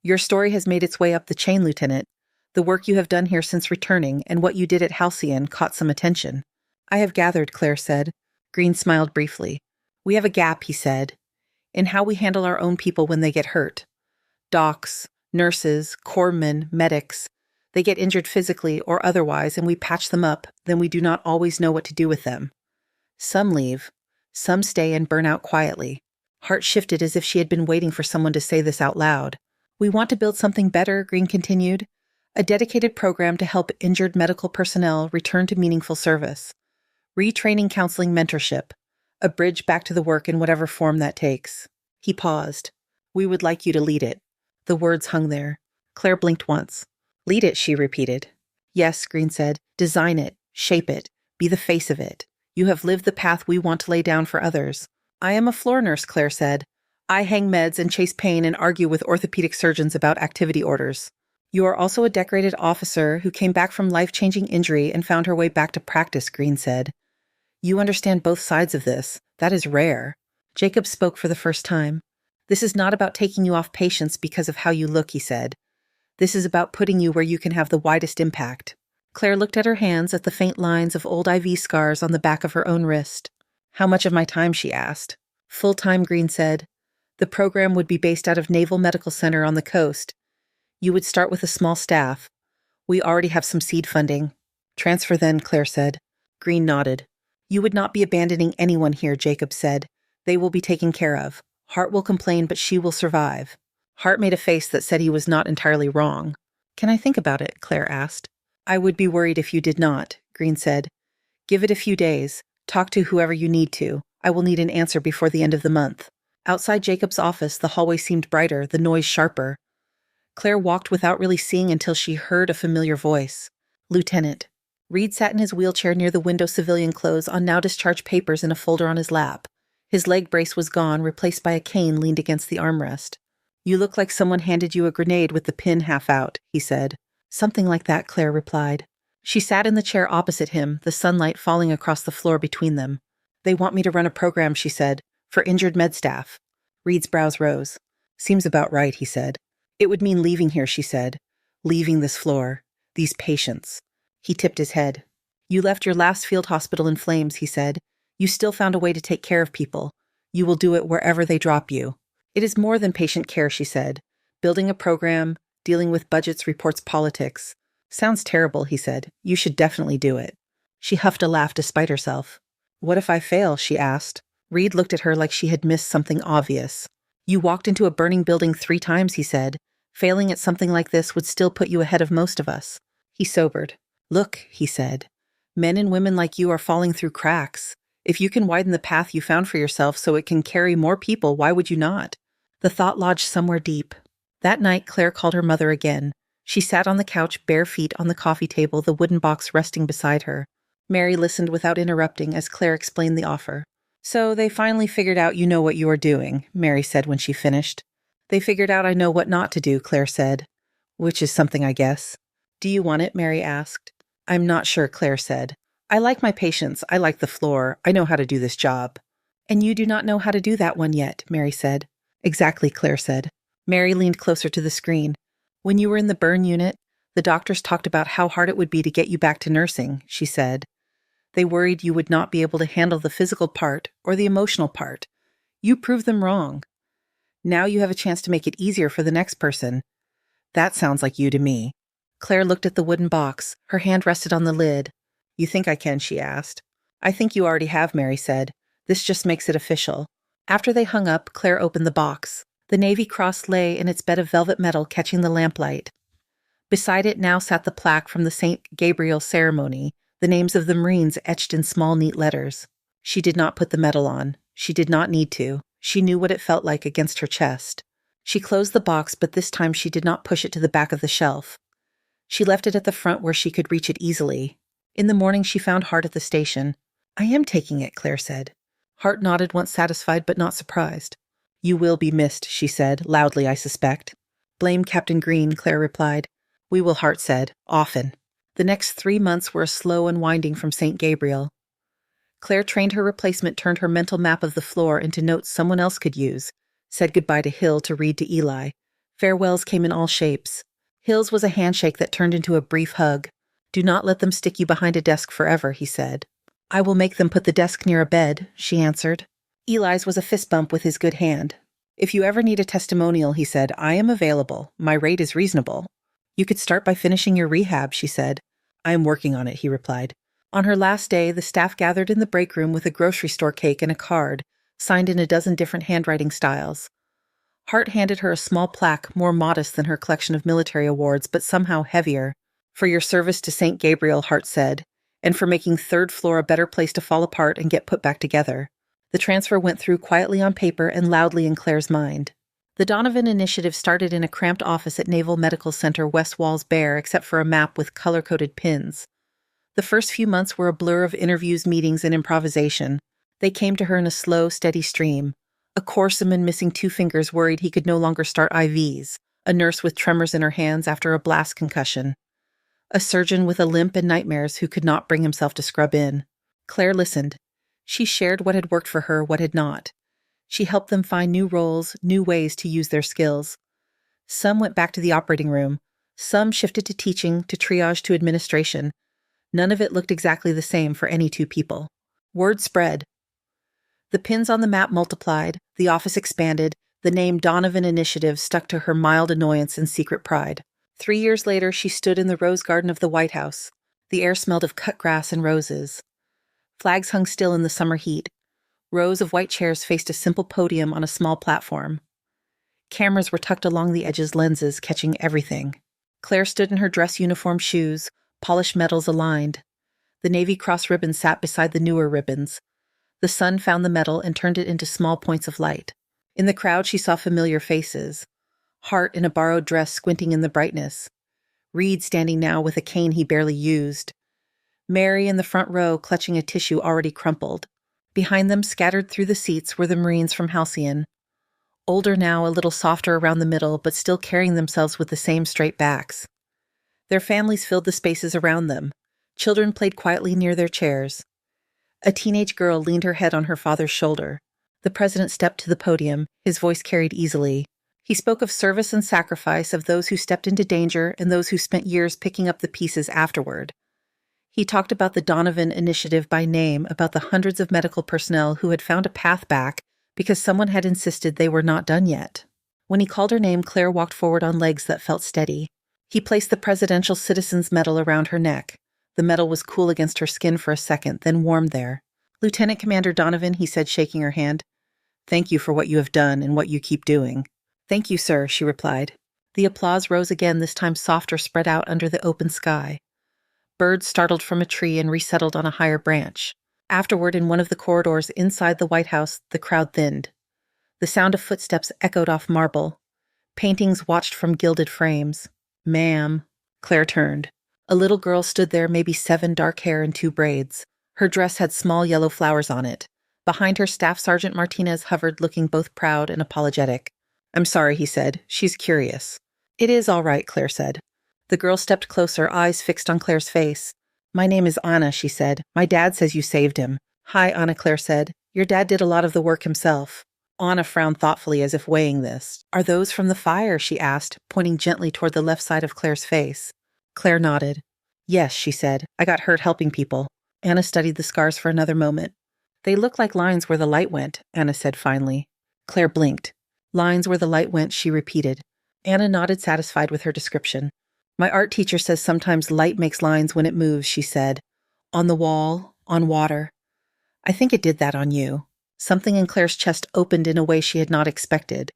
"Your story has made its way up the chain, Lieutenant. The work you have done here since returning and what you did at Halcyon caught some attention." "I have gathered," Claire said. Green smiled briefly. "We have a gap," he said, "in how we handle our own people when they get hurt. Docs, nurses, corpsmen, medics. They get injured physically or otherwise and we patch them up, then we do not always know what to do with them. Some leave. Some stay and burn out quietly." Hart shifted as if she had been waiting for someone to say this out loud. "We want to build something better," Green continued. "A dedicated program to help injured medical personnel return to meaningful service. Retraining, counseling, mentorship. A bridge back to the work in whatever form that takes." He paused. "We would like you to lead it." The words hung there. Claire blinked once. "Lead it," she repeated. "Yes," Green said. "Design it. Shape it. Be the face of it. You have lived the path we want to lay down for others." "I am a floor nurse," Claire said. "I hang meds and chase pain and argue with orthopedic surgeons about activity orders." "You are also a decorated officer who came back from life-changing injury and found her way back to practice," Green said. "You understand both sides of this. That is rare." Jacob spoke for the first time. "This is not about taking you off patients because of how you look," he said. "This is about putting you where you can have the widest impact." Claire looked at her hands, at the faint lines of old IV scars on the back of her own wrist. "How much of my time?" she asked. "Full-time," Green said. "The program would be based out of Naval Medical Center on the coast. You would start with a small staff. We already have some seed funding." "Transfer then," Claire said. Green nodded. "You would not be abandoning anyone here," Jacob said. "They will be taken care of. Hart will complain, but she will survive." Hart made a face that said he was not entirely wrong. "Can I think about it?" Claire asked. "I would be worried if you did not," Green said. "Give it a few days. Talk to whoever you need to. I will need an answer before the end of the month." Outside Jacob's office, the hallway seemed brighter, the noise sharper. Claire walked without really seeing until she heard a familiar voice. "Lieutenant." Reed sat in his wheelchair near the window, civilian clothes, on now-discharged papers in a folder on his lap. His leg brace was gone, replaced by a cane leaned against the armrest. "You look like someone handed you a grenade with the pin half out," he said. "Something like that," Claire replied. She sat in the chair opposite him, the sunlight falling across the floor between them. "They want me to run a program," she said, "for injured med staff." Reed's brows rose. "Seems about right," he said. "It would mean leaving here," she said. Leaving this floor. These patients. He tipped his head. You left your last field hospital in flames, he said. You still found a way to take care of people. You will do it wherever they drop you. It is more than patient care, she said. Building a program, dealing with budgets, reports, politics. Sounds terrible, he said. You should definitely do it. She huffed a laugh despite herself. What if I fail? She asked. Reed looked at her like she had missed something obvious. You walked into a burning building 3 times, he said. Failing at something like this would still put you ahead of most of us. He sobered. Look, he said. Men and women like you are falling through cracks. If you can widen the path you found for yourself so it can carry more people, why would you not? The thought lodged somewhere deep. That night, Claire called her mother again. She sat on the couch, bare feet on the coffee table, the wooden box resting beside her. Mary listened without interrupting as Claire explained the offer. So they finally figured out you know what you are doing, Mary said when she finished. They figured out I know what not to do, Claire said. Which is something, I guess. Do you want it? Mary asked. I'm not sure, Claire said. I like my patients. I like the floor. I know how to do this job. And you do not know how to do that one yet, Mary said. Exactly, Claire said. Mary leaned closer to the screen. When you were in the burn unit, the doctors talked about how hard it would be to get you back to nursing, she said. They worried you would not be able to handle the physical part or the emotional part. You proved them wrong. Now you have a chance to make it easier for the next person. That sounds like you to me. Claire looked at the wooden box. Her hand rested on the lid. You think I can? She asked. I think you already have, Mary said. This just makes it official. After they hung up, Claire opened the box. The Navy Cross lay in its bed of velvet metal, catching the lamplight. Beside it now sat the plaque from the St. Gabriel ceremony, the names of the Marines etched in small, neat letters. She did not put the medal on. She did not need to. She knew what it felt like against her chest. She closed the box, but this time she did not push it to the back of the shelf. She left it at the front where she could reach it easily. In the morning, she found Hart at the station. I am taking it, Claire said. Hart nodded, once satisfied but not surprised. You will be missed, she said, loudly, I suspect. Blame Captain Green, Claire replied. We will, Hart said, often. The next 3 months were a slow unwinding from St. Gabriel. Claire trained her replacement, turned her mental map of the floor into notes someone else could use, said goodbye to Hill to Reed to Eli. Farewells came in all shapes. Hill's was a handshake that turned into a brief hug. Do not let them stick you behind a desk forever, he said. I will make them put the desk near a bed, she answered. Eli's was a fist bump with his good hand. If you ever need a testimonial, he said, I am available. My rate is reasonable. You could start by finishing your rehab, she said. I am working on it, he replied. On her last day, the staff gathered in the break room with a grocery store cake and a card, signed in a dozen different handwriting styles. Hart handed her a small plaque, more modest than her collection of military awards, but somehow heavier. For your service to St. Gabriel, Hart said, and for making 3rd floor a better place to fall apart and get put back together. The transfer went through quietly on paper and loudly in Claire's mind. The Donovan Initiative started in a cramped office at Naval Medical Center, west walls bare except for a map with color-coded pins. The first few months were a blur of interviews, meetings, and improvisation. They came to her in a slow, steady stream. A corpsman missing 2 fingers worried he could no longer start IVs. A nurse with tremors in her hands after a blast concussion. A surgeon with a limp and nightmares who could not bring himself to scrub in. Claire listened. She shared what had worked for her, what had not. She helped them find new roles, new ways to use their skills. Some went back to the operating room. Some shifted to teaching, to triage, to administration. None of it looked exactly the same for any 2 people. Word spread. The pins on the map multiplied, the office expanded, the name Donovan Initiative stuck to her mild annoyance and secret pride. 3 years later, she stood in the rose garden of the White House. The air smelled of cut grass and roses. Flags hung still in the summer heat. Rows of white chairs faced a simple podium on a small platform. Cameras were tucked along the edges, lenses catching everything. Claire stood in her dress uniform shoes, polished medals aligned. The Navy Cross ribbon sat beside the newer ribbons. The sun found the metal and turned it into small points of light. In the crowd, she saw familiar faces. Hart in a borrowed dress squinting in the brightness. Reed standing now with a cane he barely used. Mary in the front row clutching a tissue already crumpled. Behind them, scattered through the seats, were the Marines from Halcyon. Older now, a little softer around the middle, but still carrying themselves with the same straight backs. Their families filled the spaces around them. Children played quietly near their chairs. A teenage girl leaned her head on her father's shoulder. The president stepped to the podium, his voice carried easily. He spoke of service and sacrifice, of those who stepped into danger and those who spent years picking up the pieces afterward. He talked about the Donovan Initiative by name, about the hundreds of medical personnel who had found a path back because someone had insisted they were not done yet. When he called her name, Claire walked forward on legs that felt steady. He placed the Presidential Citizen's Medal around her neck. The medal was cool against her skin for a second, then warmed there. "Lieutenant Commander Donovan," he said, shaking her hand. "Thank you for what you have done and what you keep doing." "Thank you, sir," she replied. The applause rose again, this time softer, spread out under the open sky. Birds startled from a tree and resettled on a higher branch. Afterward, in one of the corridors inside the White House, the crowd thinned. The sound of footsteps echoed off marble. Paintings watched from gilded frames. "Ma'am." Claire turned. A little girl stood there, maybe 7, dark hair in 2 braids. Her dress had small yellow flowers on it. Behind her, Staff Sergeant Martinez hovered, looking both proud and apologetic. "I'm sorry," he said. "She's curious." "It is all right," Claire said. The girl stepped closer, eyes fixed on Claire's face. "My name is Anna," she said. "My dad says you saved him." "Hi, Anna," Claire said. "Your dad did a lot of the work himself." Anna frowned thoughtfully, as if weighing this. "Are those from the fire?" she asked, pointing gently toward the left side of Claire's face. Claire nodded. "Yes," she said. "I got hurt helping people." Anna studied the scars for another moment. "They look like lines where the light went," Anna said finally. Claire blinked. "Lines where the light went," she repeated. Anna nodded, satisfied with her description. "My art teacher says sometimes light makes lines when it moves," she said. "On the wall, on water. I think it did that on you." Something in Claire's chest opened in a way she had not expected.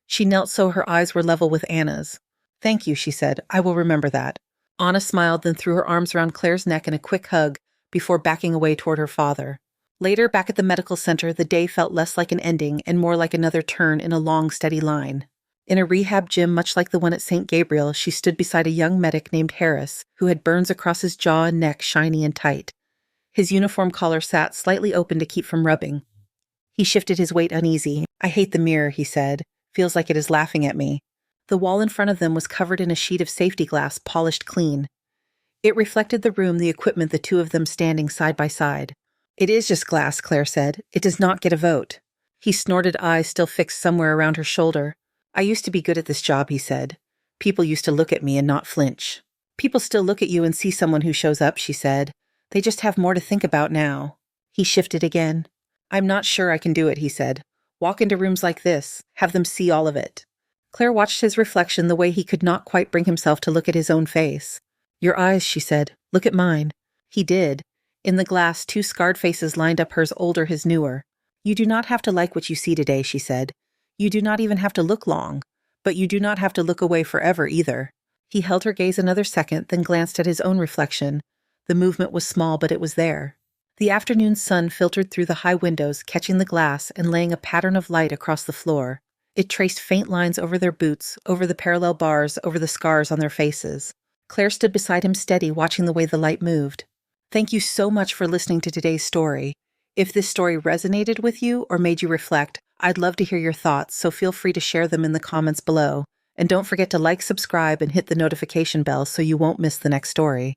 She knelt so her eyes were level with Anna's. "Thank you," she said. "I will remember that." Anna smiled, then threw her arms around Claire's neck in a quick hug before backing away toward her father. Later, back at the medical center, the day felt less like an ending and more like another turn in a long, steady line. In a rehab gym much like the one at St. Gabriel, she stood beside a young medic named Harris, who had burns across his jaw and neck, shiny and tight. His uniform collar sat slightly open to keep from rubbing. He shifted his weight uneasy. "I hate the mirror," he said. "Feels like it is laughing at me." The wall in front of them was covered in a sheet of safety glass, polished clean. It reflected the room, the equipment, the two of them standing side by side. "It is just glass," Claire said. "It does not get a vote." He snorted, eyes still fixed somewhere around her shoulder. "I used to be good at this job," he said. "People used to look at me and not flinch." "People still look at you and see someone who shows up," she said. "They just have more to think about now." He shifted again. "I'm not sure I can do it," he said. "Walk into rooms like this, have them see all of it." Claire watched his reflection the way he could not quite bring himself to look at his own face. "Your eyes," she said. "Look at mine." He did. In the glass, 2 scarred faces lined up, hers older, his newer. "You do not have to like what you see today," she said. "You do not even have to look long. But you do not have to look away forever either." He held her gaze another second, then glanced at his own reflection. The movement was small, but it was there. The afternoon sun filtered through the high windows, catching the glass and laying a pattern of light across the floor. It traced faint lines over their boots, over the parallel bars, over the scars on their faces. Claire stood beside him, steady, watching the way the light moved. Thank you so much for listening to today's story. If this story resonated with you or made you reflect, I'd love to hear your thoughts, so feel free to share them in the comments below. And don't forget to like, subscribe, and hit the notification bell so you won't miss the next story.